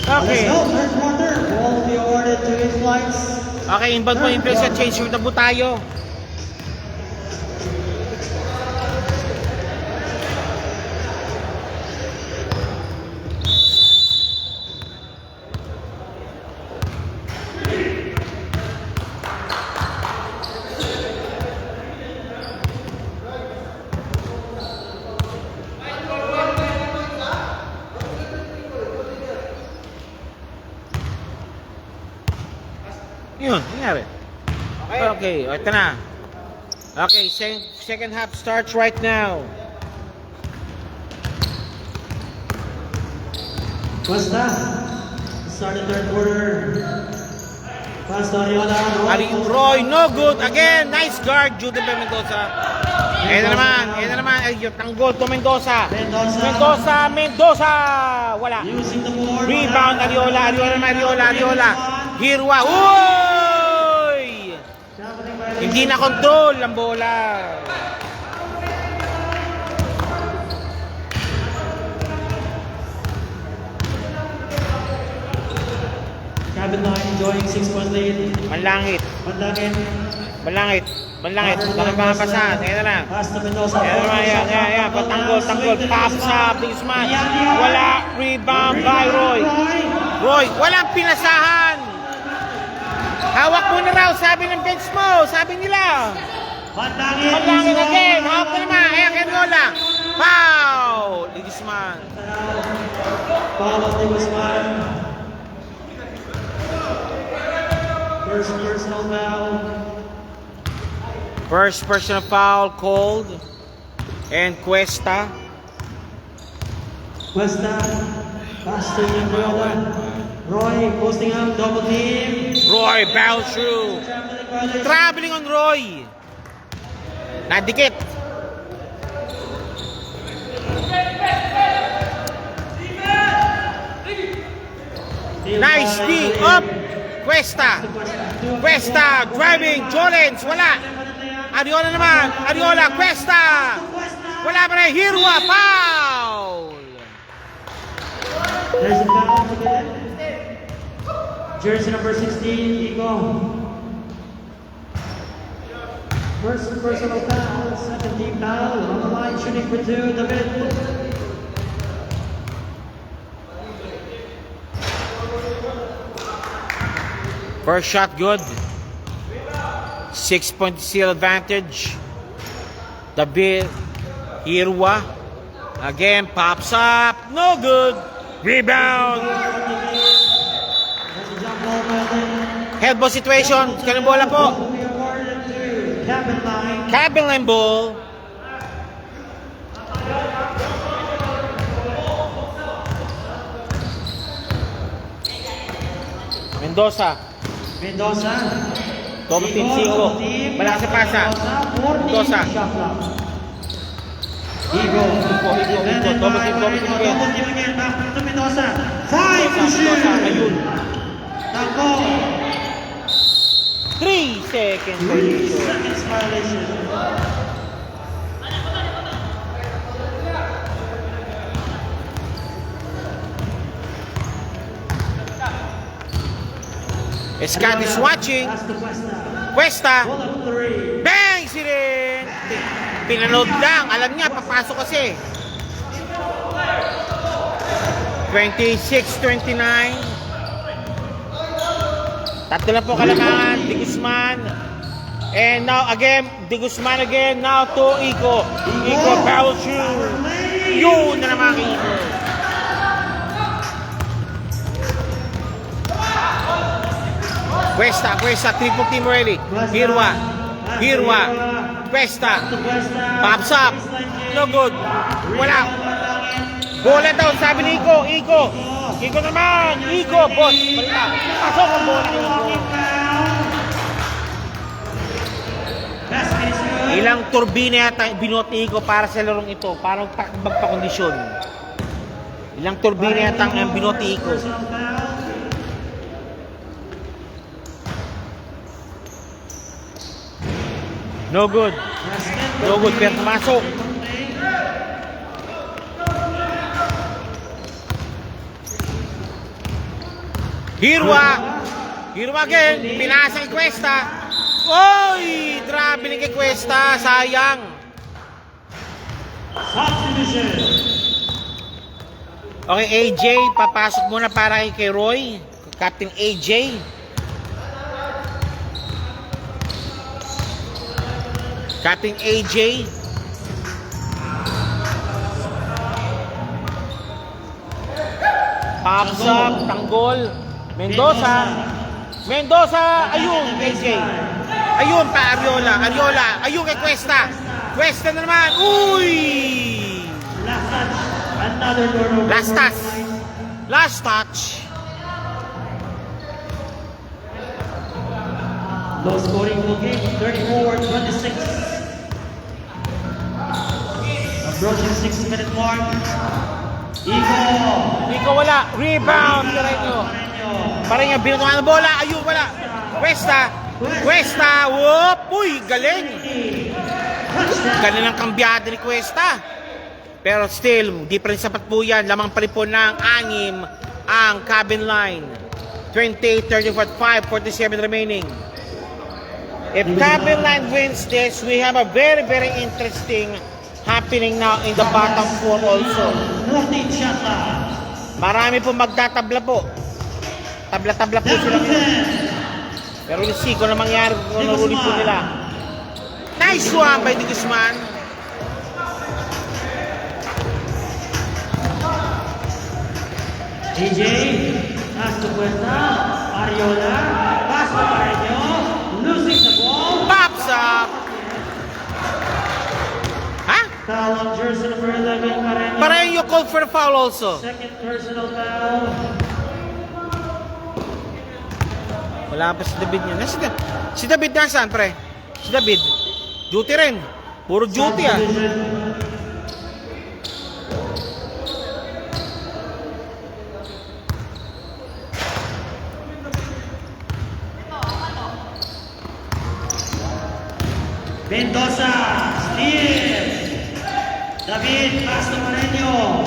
Speaker 1: Okay.
Speaker 2: Let's go, third quarter. Ball will be awarded to eight lights.
Speaker 1: Okay, inbound po yung place at change room na po tayo. Yun, nangyari. Okay, ito na. Okay, second half starts right now.
Speaker 2: Costa. Start the third quarter. Costa,
Speaker 1: Roy, no good. Again, nice guard, Jude Mendoza. Ayan na naman. Ay, yung tanggol to Mendoza. Mendoza. Wala.
Speaker 2: Using the board.
Speaker 1: Rebound, Ariola. Hirwa. Uy! Hindi na control ang bola.
Speaker 2: Cabin line enjoying 6-point lead.
Speaker 1: Manlangit. Nakapapasaan. Ayan na lang.
Speaker 2: Pass to Mendoza.
Speaker 1: Ayan naman, yan. Patanggol. Pass sa Bigsman. Wala. Rebound by Roy, walang pinasahan. Hawak mo na raw, sabi ng bench mo. Sabi nila. Manlangit again. Hawak mo naman. Ayan, Ariola. Foul. Bigsman.
Speaker 2: Foul of Guzman. First personal foul.
Speaker 1: First personal foul called. And Cuesta.
Speaker 2: Pass to Ariola. Roy posting up, double team.
Speaker 1: Roy bounce through. Traveling on Roy. Nadikit. Nice D up. Cuesta driving. Jolens wala. Ariola naman. Cuesta. Wala pa rin. Hirwa. Foul.
Speaker 2: There's a foul committed. Jersey number 16, Iko. First personal foul, second team foul on the line, shooting for two, David.
Speaker 1: First shot good. 6-point steal advantage. David Hirwa again pops up. No good. Rebound. Head ball situation. Kanang bola po. Cabin line ball. Mendoza. Double team 5. Malakas sa pasa. Mendoza.
Speaker 2: Higo.
Speaker 1: Double team again.
Speaker 2: Back to Mendoza. 5 to shoot.
Speaker 1: Ayun.
Speaker 2: Tango.
Speaker 1: 3 seconds.
Speaker 2: 3 seconds violation.
Speaker 1: Scott is watching.
Speaker 2: Pass to Cuesta.
Speaker 1: Cuesta.
Speaker 2: Pull up three.
Speaker 1: Bang! Si Ren. Pinanood lang. Alam niya, papasok kasi. 26-29. Tatlo na po kalamangan. De Guzman. And now again, De Guzman again. Now to Iko. Iko foul shoot. Yun na naman kay Iko. Cuesta, triple team ready. Hirwa. Cuesta. Pops up. No good. Wala. Bola daw, sabi ni Iko. Iko naman. Iko, boss. Balita. Pasok ang bola ni Iko. Ilang turbina yata binuot ni Iko para sa larong ito. Para magpakondisyon. Ilang turbina yata ang binuot ni Iko. No good. Pero pumasok. Hirwa again. Pinasa kay Cuesta. Oy! Grabe ni kay Cuesta. Sayang. Okay, AJ. Papasok muna para kay Roy. Captain AJ. Captain AJ. Pops up, tanggol. Mendoza, ayun, AJ. Ayun pa, Ariola. Ayun kay Cuesta. Cuesta na naman. Uy! Last touch.
Speaker 2: Low scoring full game, 34-26. Approaching 6-minute mark.
Speaker 1: Iko wala. Rebound. Parang binutuan ng bola. Ayun, wala. Cuesta. Whoop. Uy, galing. Galing ang kambyada ni Cuesta. Pero still, di pa rin sapat po yan. Lamang pa rin po ng 6 ang cabin line. 28, 35, 47 remaining. If cabin line wins this, we have a very, very interesting happening now in the bottom 4 also. Marami po magtatabla po. Tabla-tabla po sila ngayon. Pero we'll see kung ano mangyari kung ano ulit po nila. Nice one by De Guzman.
Speaker 2: AJ, pass to Cuesta, Ariola, pass to Pareño, losing the ball.
Speaker 1: Pops up. Ha?
Speaker 2: Foul on jersey number 11, Pareño.
Speaker 1: Pareño called for the foul also.
Speaker 2: Second personal foul.
Speaker 1: Wala pa si David niya. Si David nasaan, pre? Si David. Duty rin. Puro duty ah.
Speaker 2: Mendoza, steal. David, pass to Pareño.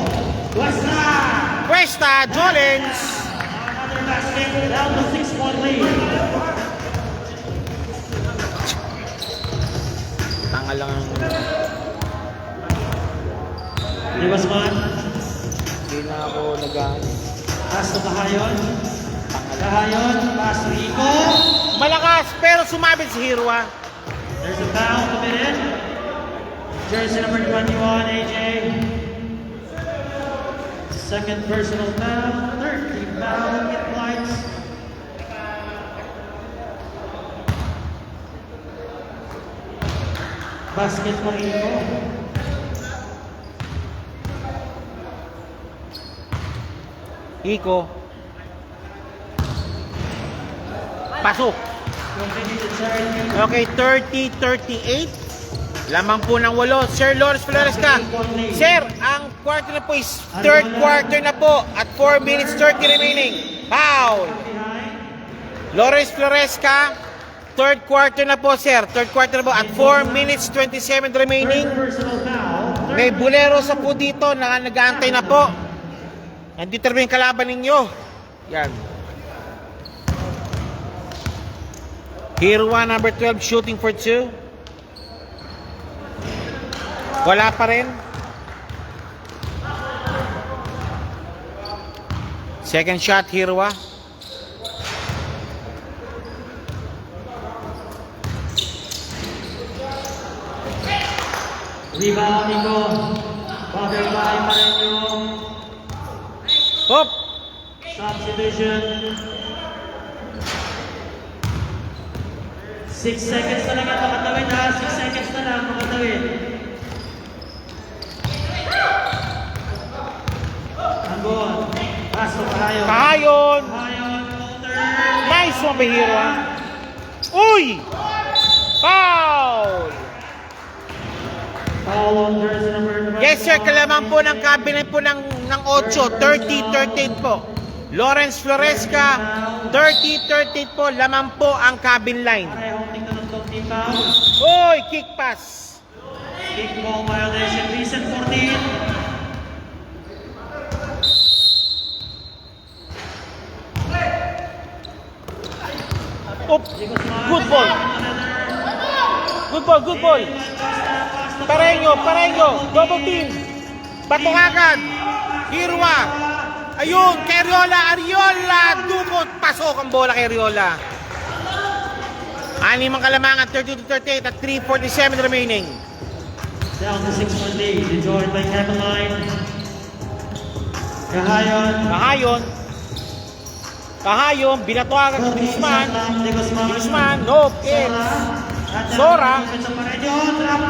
Speaker 1: Cuesta, Jolens.
Speaker 2: Another basket, down to 6-point lead.
Speaker 1: Tanga lang ang
Speaker 2: Guzman.
Speaker 1: Hindi na ako nag-ano.
Speaker 2: Pass to Kahayon. Kahayon. Pass to Rico.
Speaker 1: Malakas, pero sumabit si Hirwa.
Speaker 2: There's a foul committed. Jersey number 21, AJ. Second personal foul. 13 foul. Get lights. Basket for Rico.
Speaker 1: Iko. Pasok. Okay, 30-38. Lamang po ng 8. Sir Lawrence Floresca. Sir, ang quarter na po is third quarter na po at 4 minutes 30 remaining. Foul. Lawrence Floresca. Third quarter na po, sir. Third quarter na po at 4 minutes 27 remaining. May bulero sa po dito na nag-aantay na po. Nandito rin yung kalaban ninyo. Yan. Hirwa number 12 shooting for 2. Wala pa rin. Second shot, Hirwa.
Speaker 2: Rebound, Nico. Butterfly pa rin yung
Speaker 1: Hop!
Speaker 2: substitution. 6 seconds na lang ang makatawid ha. 6 seconds na lang makatawid. Anggon. Paso, Kahayon.
Speaker 1: Kahayon!
Speaker 2: Kahayon.
Speaker 1: Nice one by Hirwa. Uy! Foul!
Speaker 2: Foul on jersey number 21.
Speaker 1: Yes sir, kalaman po ng cabinet po ng 8, 30-38 po. Lawrence Floresca, 30-38 po, laman po ang cabin line.
Speaker 2: Parehong tingnan ng 20 fouls.
Speaker 1: Uy, kick pass.
Speaker 2: Kick ball violation. Recent 14.
Speaker 1: Oop, good ball. Good ball, good ball. Pareño, double team. Bato agad. Hirwa. Ayun, kay Ariola, dumot. Pasok ang bola kay Ariola. 6 ang kalamangan, 32-38 at 3:47 remaining.
Speaker 2: Down to 6-1 lead. Enjoyed by Caroline. Kahayon.
Speaker 1: Kahayon, binato agad si Guzman. Guzman, no, kids.
Speaker 2: Sora.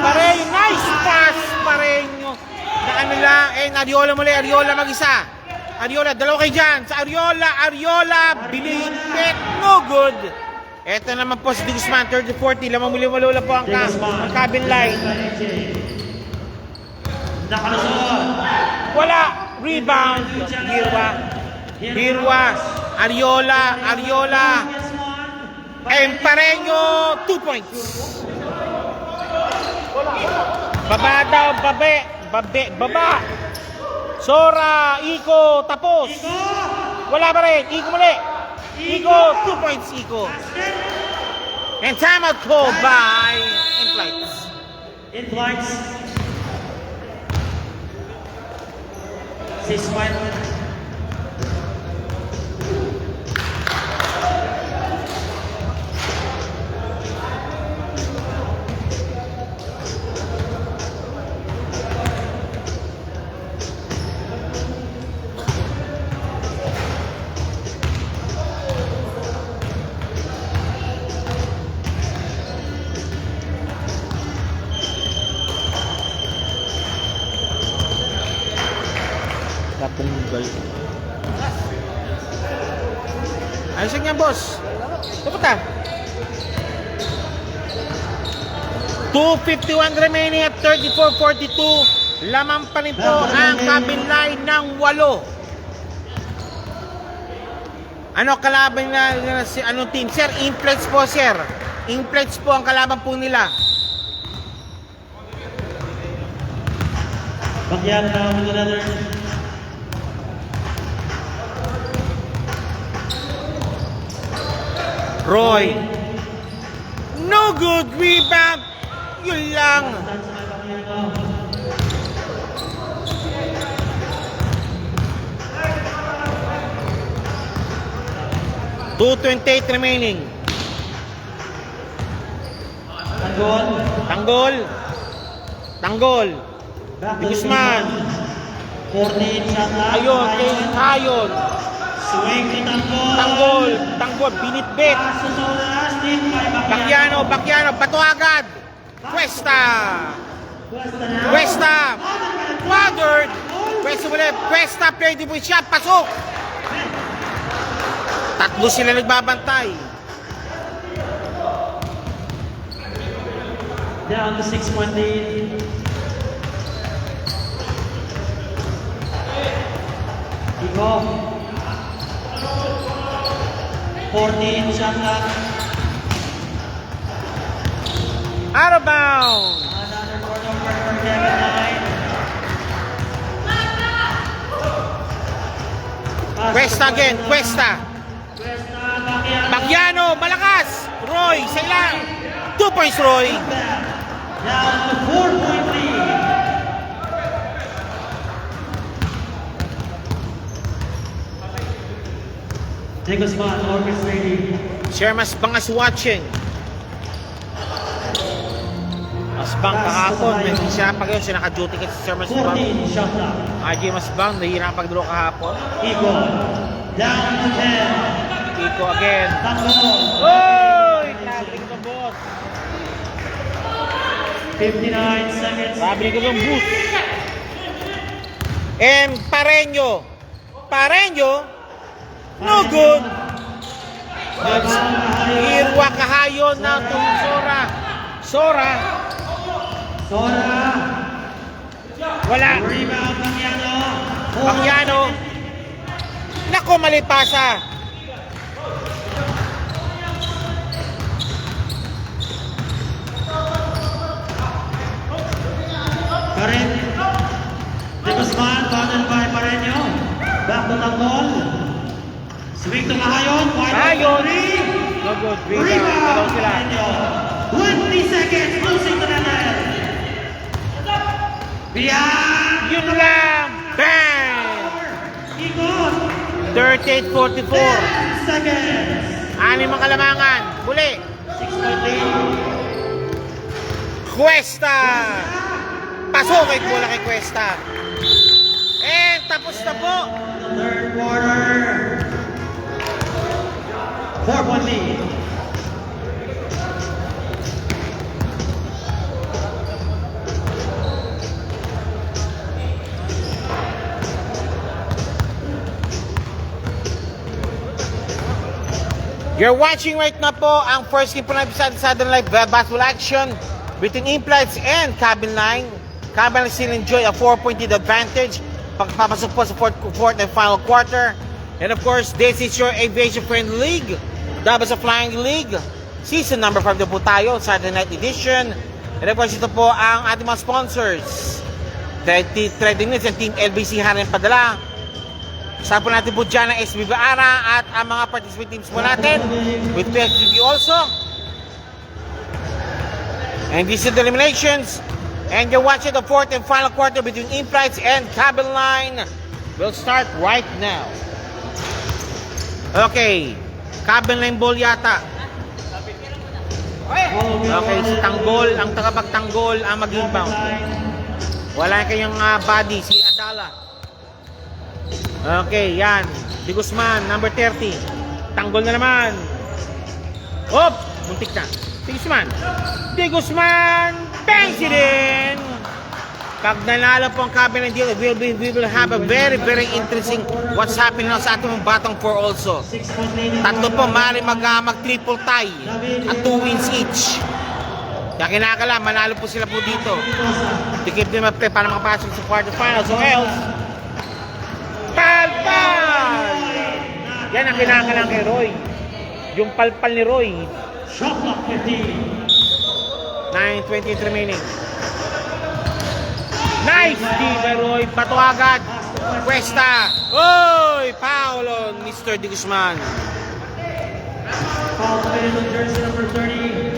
Speaker 1: Pareño, nice pass, Pareño. Na ano lang, Ariola muli, Ariola mag-isa. Ariola, dalawa kayo dyan. Sa Ariola, binipit, no good. Eto naman po si Guzman, 30-40. Lamang muli-malula po ang cabin line.
Speaker 2: Nakalusot.
Speaker 1: Wala, rebound. Hirwa, Ariola. And Pareño, 2 points. Baba daw, baba. Sora, Iko, tapos. Wala pa rin, Iko muli. Iko, 2 points, Iko. And time out called by In-Flights.
Speaker 2: In-Flights. 6-5.
Speaker 1: Napunggal. Ayos niyan, boss. Dapat ah. 2:51 remaining at 34-42. Lamang pa rin po ang cabin line ng 8. Ano kalaban na si anong team? Sir, In-Flights po, sir. In-Flights po ang kalaban po nila.
Speaker 2: Backyard now with another.
Speaker 1: Roy. No good rebound. Yun lang. 2:28 remaining.
Speaker 2: Tanggol.
Speaker 1: Tanggol. Tanggol.
Speaker 2: Back to
Speaker 1: Guzman.
Speaker 2: 14 shot clock.
Speaker 1: Ayun, kay Hayon.
Speaker 2: Swing to Tanggol.
Speaker 1: Tanggol. Tanggol. Binitbit.
Speaker 2: Pass to Soras. Lead by
Speaker 1: Bakiano. Bakiano. Bato agad. Cuesta. Cuesta. Quadard. Cuesta ulit. Cuesta. Pwede mo siya. Pasok. Tatlo sila nagbabantay.
Speaker 2: Down to 6-1 lead. Iko. 14 shot clock.
Speaker 1: Out of bounds.
Speaker 2: Another turnover for Kevin Knight. Pass
Speaker 1: Cuesta
Speaker 2: to
Speaker 1: again. Cuesta.
Speaker 2: Cuesta, Bakiano.
Speaker 1: Bakiano. Malakas. Roy. Sa ilang. 2 points, Roy.
Speaker 2: Down to 4-point lead. De Guzman orchestrating.
Speaker 1: Sir Masbang is watching. Masbang kahapon. Hindi siya pag yun. Siya naka-duty kasi si Sir Masbang.
Speaker 2: 14 shot clock.
Speaker 1: RJ Masbang. Nahihirang pag-draw kahapon.
Speaker 2: Iko. Down to 10.
Speaker 1: Iko again.
Speaker 2: Tanggol.
Speaker 1: Oy! Tabling ka, boss.
Speaker 2: 59 seconds.
Speaker 1: Tabling ka ng boost. And Pareño. Pareño. No good. Irwa Kahayon na itong Sora. Sora.
Speaker 2: Sora.
Speaker 1: Wala.
Speaker 2: Rebound Bakiano.
Speaker 1: Bakiano. Nako, mali pasa.
Speaker 2: Karen. De Guzman, bounded by Pareño. Back to Tanggol. Swing to Kahayon.
Speaker 1: Kahayon. No good. Rebound. Dalaw sila.
Speaker 2: Pareño. 20 seconds. Losing to the net. Beyond.
Speaker 1: Yun lang. Bang!
Speaker 2: Ikot.
Speaker 1: 38-44.
Speaker 2: 10 seconds.
Speaker 1: Anim ang kalamangan. Muli.
Speaker 2: 6-point lead.
Speaker 1: Cuesta. Pasok kay bola kay Cuesta. And tapos na po.
Speaker 2: The third quarter. 4-point lead.
Speaker 1: You're watching right na po ang first game po na episode sa Southern Life basketball action between Implants and Cabin Line. Cabin Line still enjoy a 4-point lead advantage pagpapasok po sa fourth and final quarter. And of course, this is your Aviation Friend League, Doubles of Flying League. Season number 5 na po tayo, Saturday Night Edition. And of course, ito po ang ating mga sponsors. Trading Needs and Team LBC Harin Padala. Kasama po natin po dyan ang SBB Ara at ang mga participating teams po natin with PSBB also. And these are the eliminations. And you're watching the fourth and final quarter between Implights and Cabin Line. We'll start right now. Okay. Cabin Line ball yata. Okay, si Tanggol, ang tagapagtanggol ang mag-inbound. Wala kayong body, si Adala. Okay, yan. De Guzman, number 30. Tanggol na naman. Hop! Muntik na. De Guzman. De Guzman! Bangs it in! Pag nanalo po ang Cabin Line deal, we will have a very, very interesting what's happening now sa ating batang 4 also.
Speaker 2: 6-point lead.
Speaker 1: Tatlo po, maaari mag-triple tie at 2 wins each. Kaya kinakala, manalo po sila po dito. To keep them up para makapasok sa quarterfinals or else. Palpal! Yan ang kinakalang kay Roy. Yung palpal ni Roy.
Speaker 2: Shot clock 15.
Speaker 1: 9:28 remaining. Nice D by Roy. Bato agad. Cuesta. Oy! Paolo, Mr. De Guzman.
Speaker 2: Foul committed on jersey number 30.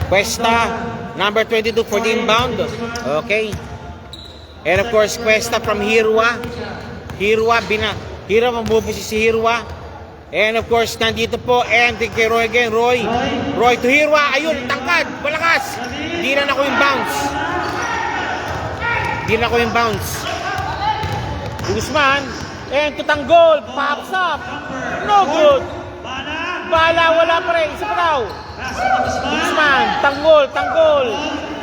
Speaker 1: Cuesta, number 22 for the inbound. Okay. And of course, Cuesta from Hirwa. Hirwa, Hirwa, mabubusi si Hirwa. And of course, nandito po, and kay Roy again, Roy to Hirwa, ayun, tangkad, malakas. Hindi na ako yung bounce. De Guzman, and tutanggol, pops up. No good. Bala, wala pa rin, isa pa daw. De Guzman, tanggol.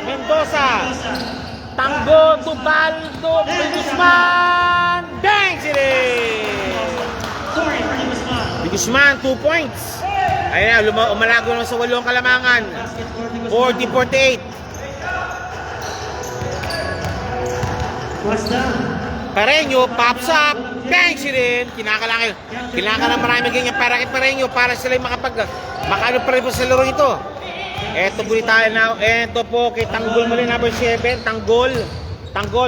Speaker 1: Mendoza, tanggol, Tubaldo, De Guzman, bang, sila. De Guzman, 2 points. Ayun na, umalago naman sa 8 kalamangan. 40-48. Pareño, pops up. Bang, sila. Kinakalang marami ganyan para kay Pareño para sila makaano pa rin po sa laro ito. Eto po tayo na. Eto po kay Tanggol muli, number 7. Tanggol,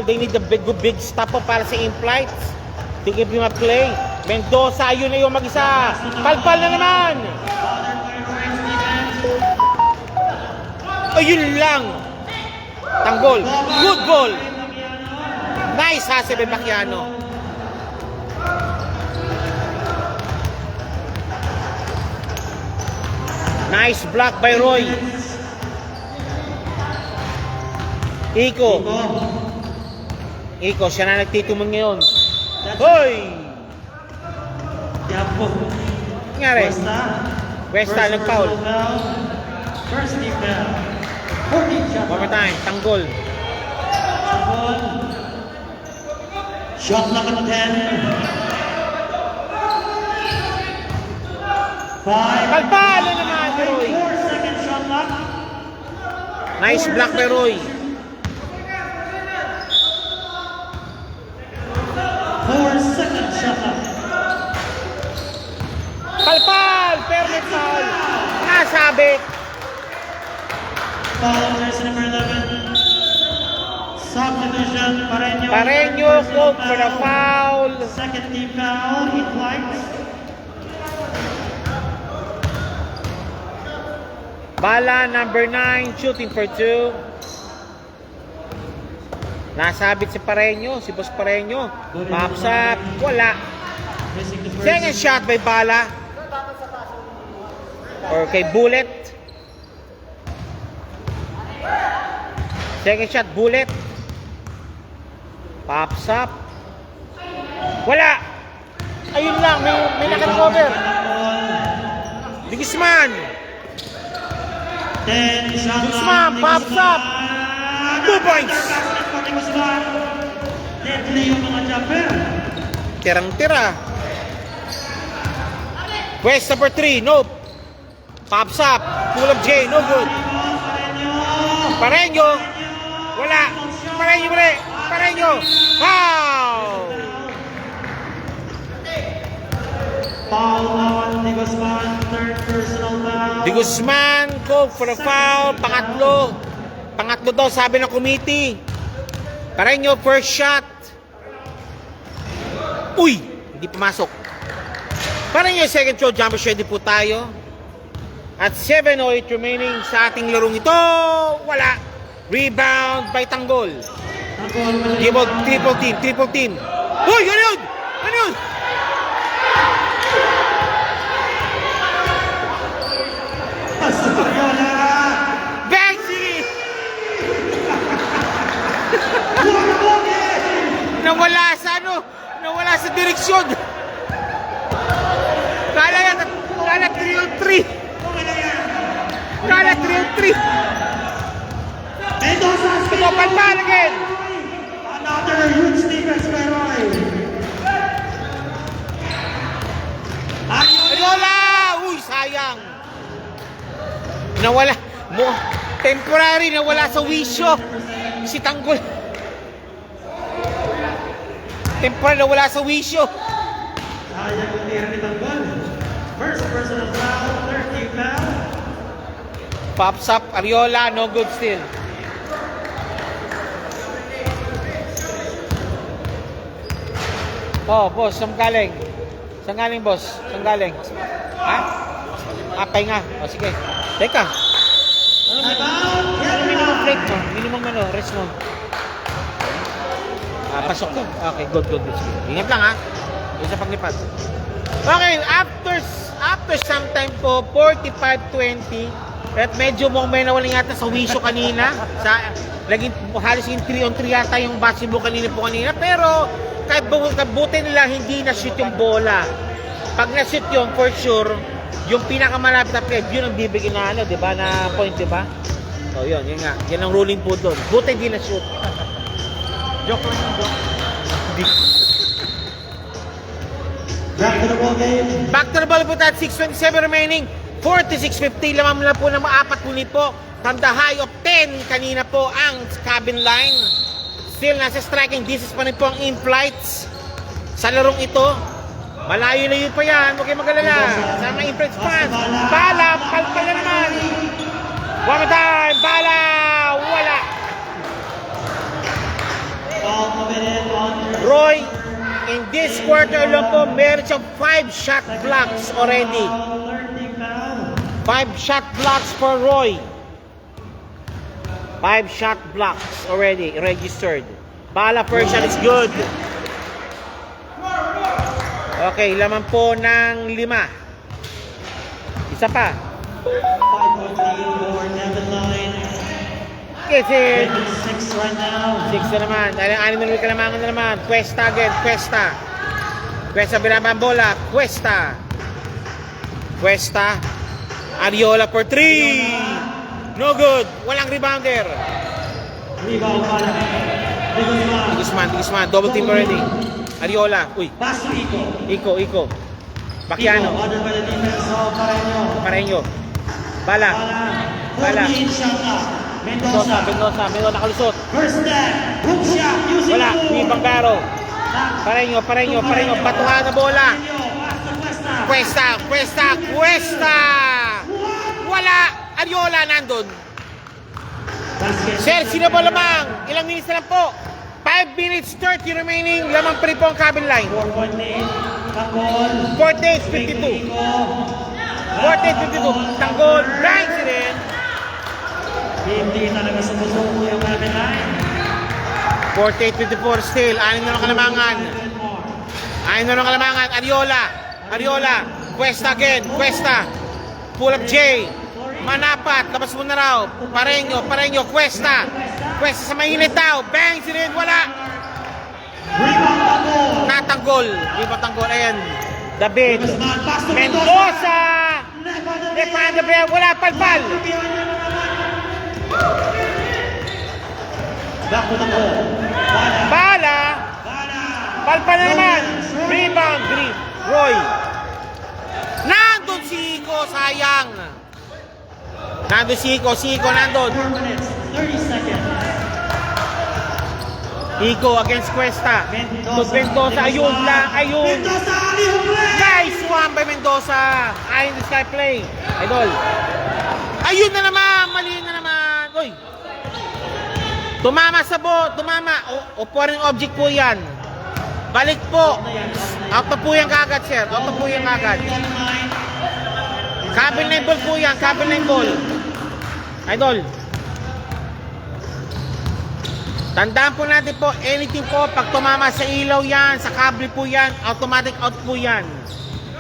Speaker 1: they need the big stop po para sa in-flights. To give him a play. Mendoza, yun na yung mag-isa. Palpal na naman. Ayun lang. Tanggol. Good goal. Nice ha, Sebe Baquiano. Nice block by Roy. Iko, siya na nagtitumon ngayon. Hoy! Nangyari? Westa, nag-foul.
Speaker 2: First team foul. 14 shot.
Speaker 1: One more time, Tanggol.
Speaker 2: Shot clock at 10. 5.
Speaker 1: Palpal na naman, Roy.
Speaker 2: 4-second shot clock.
Speaker 1: Nice block by Roy.
Speaker 2: 4-second shot clock.
Speaker 1: Palpal! Permit foul. Nasabit.
Speaker 2: Foul on jersey number 11. Subdivision,
Speaker 1: Pareño, go for the foul.
Speaker 2: Second team foul, in flight.
Speaker 1: Bala, number 9, shooting for 2. Nasabit si Pareño, si Boss Pareño. Pops up, wala. Second shot by Bala. Or kay Bullet. Second shot, Bullet. Pops up. Wala. Ayun lang, may naka-cover. De Guzman. Guzman, pops up. 2 points.
Speaker 2: Deadly yung mga jumper.
Speaker 1: Tirang-tira. West number 3, nope. Pops up. Pull up J, no good. Pareño. Wala. Pareño. Foul.
Speaker 2: Foul on De Guzman, third personal foul.
Speaker 1: De Guzman, go for the foul. Pangatlo daw sabi ng committee. Pareño, first shot. Uy, hindi pumasok. Pareño, second throw jumper shot, po tayo. At 7:08 remaining sa ating larong ito. Wala. Rebound by Tanggol. Gibog, triple team. Uy, ganun! Banksy! Nawala sa direksyon. Kala 3-on-3. Palpal again.
Speaker 2: Another huge defense by Roy.
Speaker 1: Ariola! Uy, sayang. Temporary nawala sa wisyo. Si Tanggol. Temporary nawala sa wisyo.
Speaker 2: Sayang yung tira ni Tanggol. First personal foul, third team foul.
Speaker 1: Pops up, Ariola, no good still. Oh, boss, saan galing? Saan galing, boss? Saan galing? Ha? Pahinga. O, sige. Teka. Ano minimum break mo? Minimum rest mo? Pasok ko. Okay, good. Sige. Ingat lang, ha? Doon sa paglipad. Okay, after some time po, 45-20, at medyo may nawaling yata sa wisyo kanina. Laging halos yung 3-on-3 yata yung basketball kanina po kanina. Pero kahit buti nila hindi na-shoot yung bola. Pag na-shoot yun, for sure, yung pinakamalapit na play, yun ang bibigyan na ano, di ba, na point, di ba? So yun nga. Yan ang ruling po doon. Buti hindi na-shoot.
Speaker 3: Joke lang yung joke.
Speaker 2: Back to the ball game.
Speaker 1: Back to the ball po at 6:27 remaining. 46-50 lamang mula po ng mga 4 punit po. From the high of 10 kanina po ang cabin line. Still nasa striking distance pa rin po ang in-flights sa larong ito. Malayo-layo pa yan. Huwag kayong mag-alala. Sa mga in-flights fans. Bala! Palpal na naman! One more time! Bala! Wala!
Speaker 2: Foul committed on
Speaker 1: Roy, in this quarter lang po, meron siyang 5 shot blocks already. 5 shot blocks for Roy. 5 shot blocks already registered. Bala first shot is good. Okay, laman po ng 5. Isa pa.
Speaker 2: 5.3 for Devin Line.
Speaker 1: Kasi
Speaker 2: 6 right now.
Speaker 1: 6 na naman. Dahil 6 na kalamangan na naman. Cuesta again. Cuesta. Cuesta binabang bola. Cuesta. Cuesta. Ariola for 3. No good. Walang rebounder.
Speaker 2: Rebound para
Speaker 1: Guzman. Double team already. Ariola. Uy.
Speaker 2: Pass to Iko.
Speaker 1: Iko. Bakiano.
Speaker 2: Ordered by the defense of Pareño.
Speaker 1: Pareño. Bala.
Speaker 2: 14 shot up. Mendoza.
Speaker 1: Mendoza nakalusot.
Speaker 2: First step. Hook shot. Using
Speaker 1: Wala.
Speaker 2: the
Speaker 1: Ni Bangaro. Pareño. Batuhan na bola.
Speaker 2: Pass to Cuesta.
Speaker 1: Cuesta. Wala. Ariola nandun.
Speaker 2: Basket.
Speaker 1: Sir, sino ba lamang? Ilang minutes na lang po? 5 minutes 30 remaining. Lamang pa rin po ang cabin line.
Speaker 2: 4.8. Tanggol.
Speaker 1: 48-52. 48-52. Tanggol. Blank si rin.
Speaker 2: Hindi talaga sumusuko yung cabin line.
Speaker 1: 48-54 still. 6 na lang kalamangan. 6 na lang kalamangan. Ariola. Cuesta again. Cuesta. Pull up J. Manapat. Labas mo na raw. Pareño. Cuesta sa mainit daw. Bang si rin. Wala.
Speaker 2: Rebound Tanggol.
Speaker 1: Natanggol. Rebound tanggol. Ayan. David.
Speaker 2: Pass to
Speaker 1: Mendoza. Defender player. Wala. Palpal.
Speaker 2: Back to Tanggol.
Speaker 1: Bala. Palpal na naman. Rebound. Roy. Nandun si Iko. Sayang. Nandun si Iko. Nandun.
Speaker 2: 4 minutes. 30 seconds.
Speaker 1: Iko against Cuesta. Mendoza. Ayun.
Speaker 2: Mendoza. Alley-oop play.
Speaker 1: Nice one by Mendoza. Ayun this guy play. Idol. Ayun na naman. Mali na naman. Uy. Tumama. O foreign object po yan. Balik po. Out na po yan kagad, sir. Cabin line ball po yan. Idol. Tandaan po natin po, anything po, pag tumama sa ilaw yan, sa kable po yan, automatic out po yan.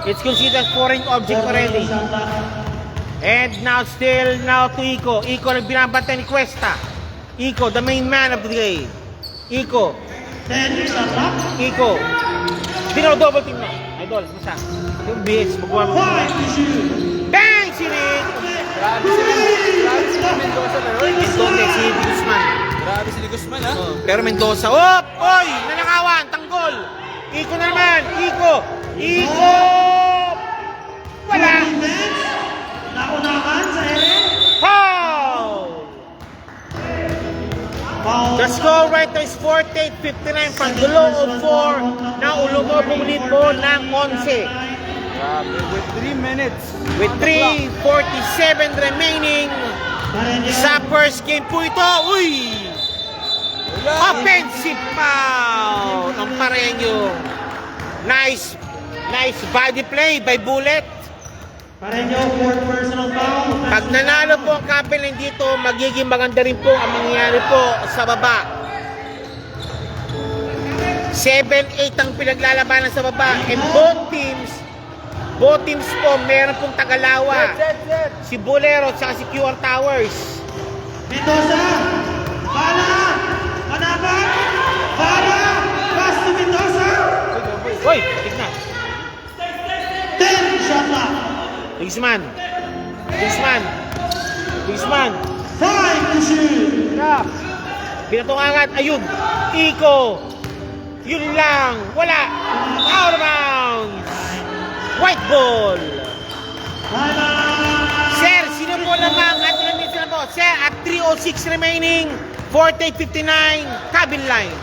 Speaker 1: It's considered foreign object already. And now to Iko. Iko nagbinabantay ni Cuesta. Iko, the main man of the day. Iko.
Speaker 2: 10 shot clock.
Speaker 1: Iko. Double team na. Idol, masa. Yung BX, magawa mo.
Speaker 2: 5 to shoot.
Speaker 1: Bang! Sirit!
Speaker 3: Grabe si Mendoza na yun. Grabe si Guzman, ha?
Speaker 1: Pero Mendoza, oy! Nanakawan, tanggol! Iko na naman, Iko! Wala!
Speaker 2: Defense. Naunahan sa ere.
Speaker 1: Foul!
Speaker 2: Foul.
Speaker 1: The score right now is 48-59 from the low of 4. Now ulumobong lead po ng 11.
Speaker 3: Grabe, with 3 minutes.
Speaker 1: With 3:47 remaining sa first game po ito. Uy! Offensive foul ng Pareño. Nice body play by Bullet.
Speaker 2: Pareño, 4th personal foul.
Speaker 1: Pag nanalo po ang Capital dito, magiging maganda rin po ang mangyayari po sa baba. 7-8 ang pinaglalabanan sa baba, and both teams Both teams po, meron pong Tagalawa.
Speaker 3: Set.
Speaker 1: Si Bolero at si QR Towers.
Speaker 2: Mendoza! Bala! Manaban! Bala! Pass to Mendoza!
Speaker 1: Hoy, tignan.
Speaker 2: 10 shot clock.
Speaker 1: Griezmann.
Speaker 2: 5 to shoot.
Speaker 1: Binatong agad. Ayun. Iko. Yun lang. Wala. Out of bounds. White ball.
Speaker 2: Timeout.
Speaker 1: Sir, sino po lamang at ilang minutes na po? Sir, at 3:06 remaining. 48:59. Cabin line.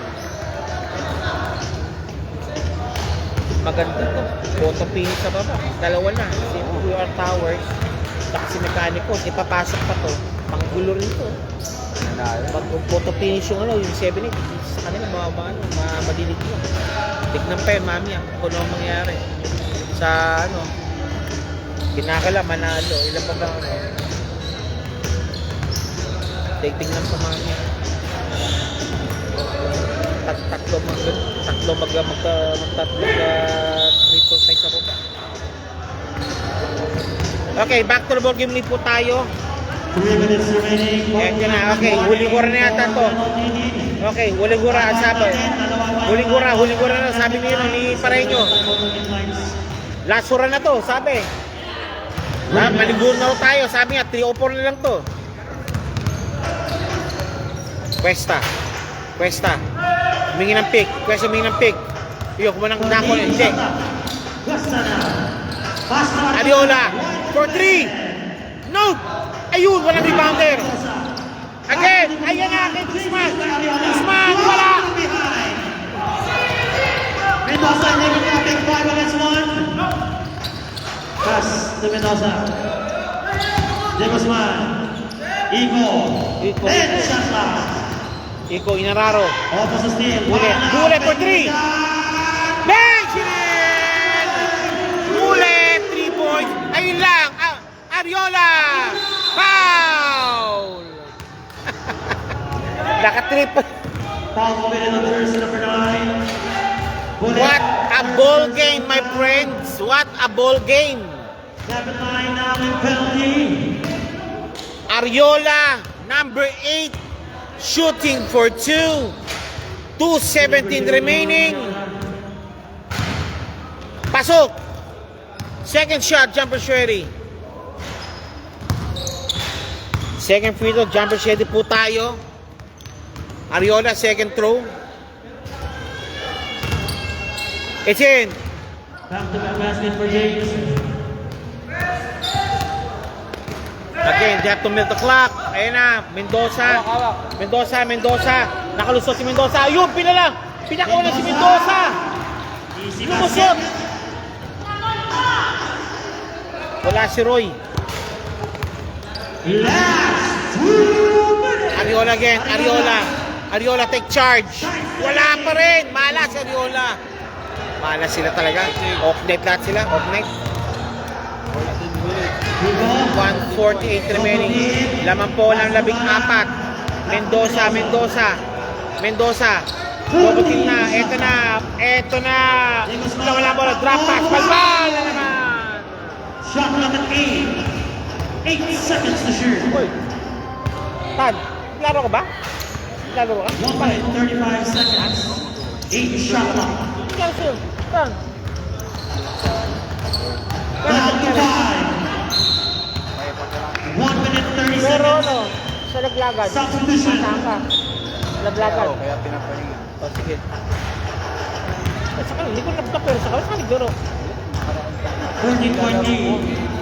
Speaker 1: Maganda to. Photo finish sa baba. Dalawa na. Si QR Towers. Saka si Mechanicos. Ipapasok pa to. Panggulo rin to. Photo finish yung ano, yung 7-8. Sa kanila, madilig yun. Tignan pa yun, mami. Kung ano mangyari. Sa ano, kinakala, manalo. Ilan pa ba ano? Tignan pa, mami. Tatlo triple size sa baba. Okay, back to the ball game ulit po tayo.
Speaker 2: 3 minutes remaining.
Speaker 1: Eto na, okay, huling gura na yata to. Okay, huling gura ang sabi. Huling gura na sabi ni Pareño. Last gura na to, sabi. Maliguro na tayo, sabi nga 3-4 na lang to. Cuesta. Humingi ng pick. Iyo, kumanang nako na. Check. Ariola. For 3. No! Ayun, walang rebounder. Again, ayan nga kay Griezmann. Wala.
Speaker 2: Mendoza taking a big 5 against 1. Pass to Mendoza. De Guzman. Iko. 10 shot clock.
Speaker 1: Iko Inararo.
Speaker 2: Opposite steal.
Speaker 1: Gule for 3. Benjamin! Gule, 3 points. Ayun lang. Ariola. Foul! Naka-trip.
Speaker 2: Foul committed on jersey number 9.
Speaker 1: What a ball game, my friends. What a ball game.
Speaker 2: 7-9 now in penalty.
Speaker 1: Ariola, number 8, shooting for 2. 2:17 remaining. Pasok. Second shot, jumper ready. Second free throw, jumper ready po tayo. Ariola, second throw. It's in.
Speaker 2: Back-to-back basket for James.
Speaker 1: Again, they have to milk the clock. Ayan na, Mendoza. Nakalusot si Mendoza. Ayun, pinakauna si Mendoza.
Speaker 2: Easy
Speaker 1: Lumusot.
Speaker 2: basket.
Speaker 1: Wala si Roy.
Speaker 2: Last 2 minutes.
Speaker 1: Ariola again, Ariola take charge. Wala pa rin. Malas si Ariola. Malas sila talaga. Off-night lahat sila. Off-night. 1:48 remaining. Laman po ng 14. Mendoza. Bobotin na. Eto na. Wala mo na. Drop pass. Palpal na naman.
Speaker 2: Shot clock at 8 seconds to shoot.
Speaker 1: Uy. Tan, laro ka ba? Laro ka?
Speaker 2: 1 minute 35 seconds. 8 shot clock.
Speaker 1: Laro sa'yo. Tan.
Speaker 2: Down to 5. 1 minute 30
Speaker 1: Pero
Speaker 2: seconds.
Speaker 1: ano, sa laglagan.
Speaker 2: Substitution.
Speaker 1: Saan ka? Laglagan.
Speaker 3: Kaya pinapahinga.
Speaker 1: O, sige. At saka, hindi ko nagka-pero sa kanya. Saan nagbaro?
Speaker 2: 14
Speaker 3: Hindi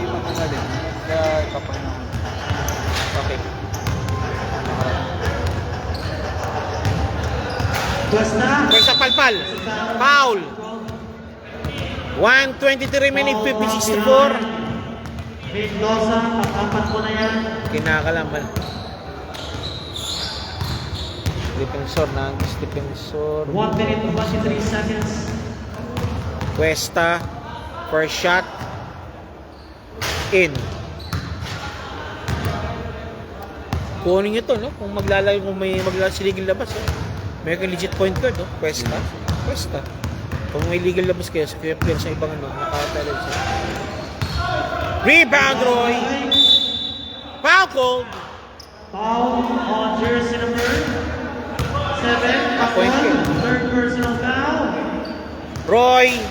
Speaker 3: mapagaling. Kaya ipapahinga.
Speaker 1: Okay.
Speaker 2: Cuesta.
Speaker 1: Sa palpal. Foul. 1:23 remaining, 50-64.
Speaker 2: Mendoza, pang-apat mo na yan.
Speaker 1: Kinakalaman. Defensor.
Speaker 2: 1 minute 23 seconds.
Speaker 1: Cuesta. First shot. In. Kunin nyo to, no? Kung may maglalagay si legal labas, eh. May legit point guard, no? Cuesta. Kung may legal labas kayo, sa player sa ibang ano, nakatalo siya. Rebound, Roy. Foul called.
Speaker 2: Foul on jersey number 7.
Speaker 1: Point kick.
Speaker 2: Third personal foul.
Speaker 1: Roy.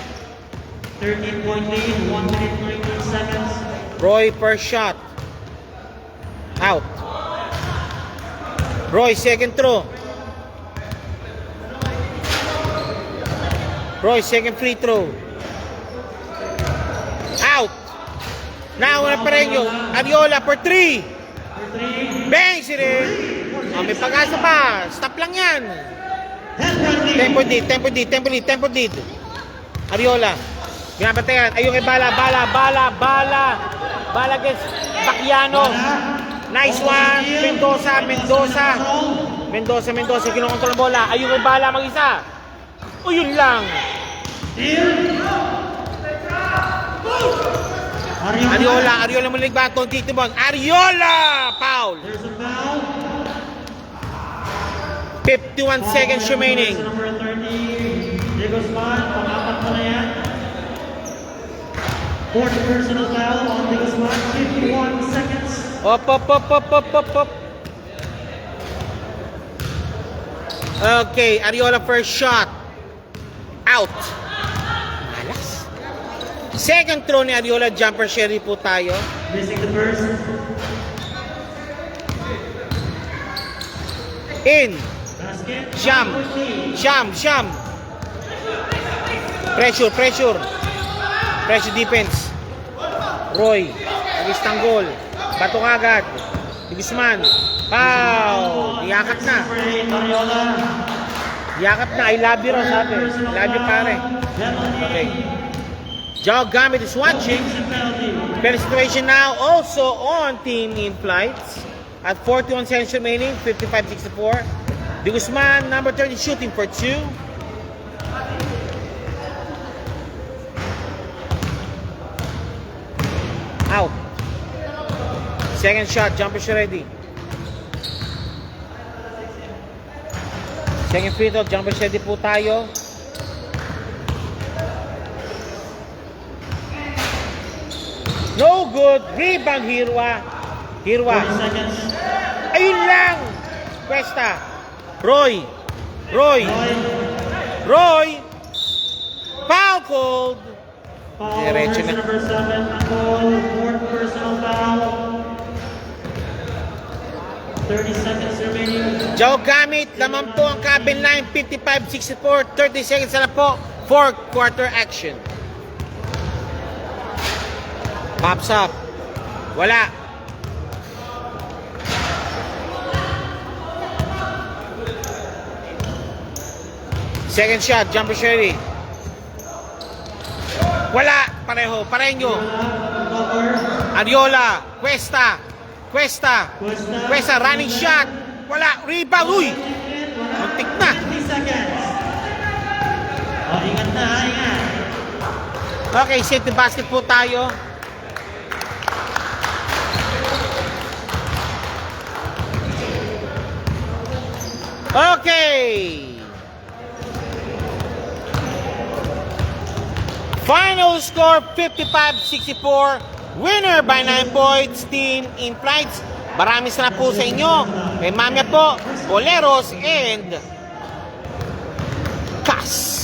Speaker 2: 13-point lead, 1 minute 19 seconds.
Speaker 1: Roy per shot. Out. Roy, second throw. Roy, second free throw. Out. Now, na Pareño. Ariola for 3.
Speaker 2: For 3.
Speaker 1: Bang, si Rin. Oh, may pag-asa pa. Stop lang yan.
Speaker 2: 10-point lead.
Speaker 1: Tempo lead. Ariola. Binabantayan. Ayun kay Bala. Bala against Bacchiano. Nice one. Mendoza. Kinokontrol ang bola. Ayun kay Bala mag-isa. O yun lang. Ariola mulig ba? Tito Bon. Ariola! Foul.
Speaker 2: There's a foul.
Speaker 1: 51 seconds remaining.
Speaker 2: Number 30, Diego Guzman, pang-apat mo na yan. Fourth personal foul on Diego Guzman, 51 seconds.
Speaker 1: Op. Okay, Ariola first shot. Out. Malas. Second throw ni Ariola, jumper sherry po tayo.
Speaker 2: Missing the first.
Speaker 1: In.
Speaker 2: Basket.
Speaker 1: Sham. Pressure defense. Roy. Nag-istanggol. Bato agad. Guzman. Foul. Yakap na. I love you raw sabi. Love you pare. Okay. Joe Gambit is watching. Better situation now also on team in flights. At 41 seconds remaining, 55-64. De Guzman, number 30, shooting for 2. Out. Second shot, jumper shot ready. Second free throw, jumper shot ready po tayo. No good. Rebound, Hirwa.
Speaker 2: 40 seconds.
Speaker 1: Ayun lang. Cuesta. Roy. Foul called.
Speaker 2: Foul,
Speaker 1: Diretso
Speaker 2: jersey
Speaker 1: na.
Speaker 2: number 7, Angol, fourth personal foul. 30 seconds remaining.
Speaker 1: Joe Gamit. Lamang po ang cabin line. 55-64. 30 seconds na lang po. Fourth quarter action. Pops up. Wala. Second shot, jumper sherry. Wala. Pareño. Ariola. Cuesta, running shot. Wala. Rebound. Uy. Muntik na.
Speaker 2: 50 seconds. Ingat.
Speaker 1: Okay, safety basket po tayo. Okay. Final score 55-64. Winner by 9 points, team in flights. Maraming salamat po sa inyo. Kay Mamya po, Boleros and Cas.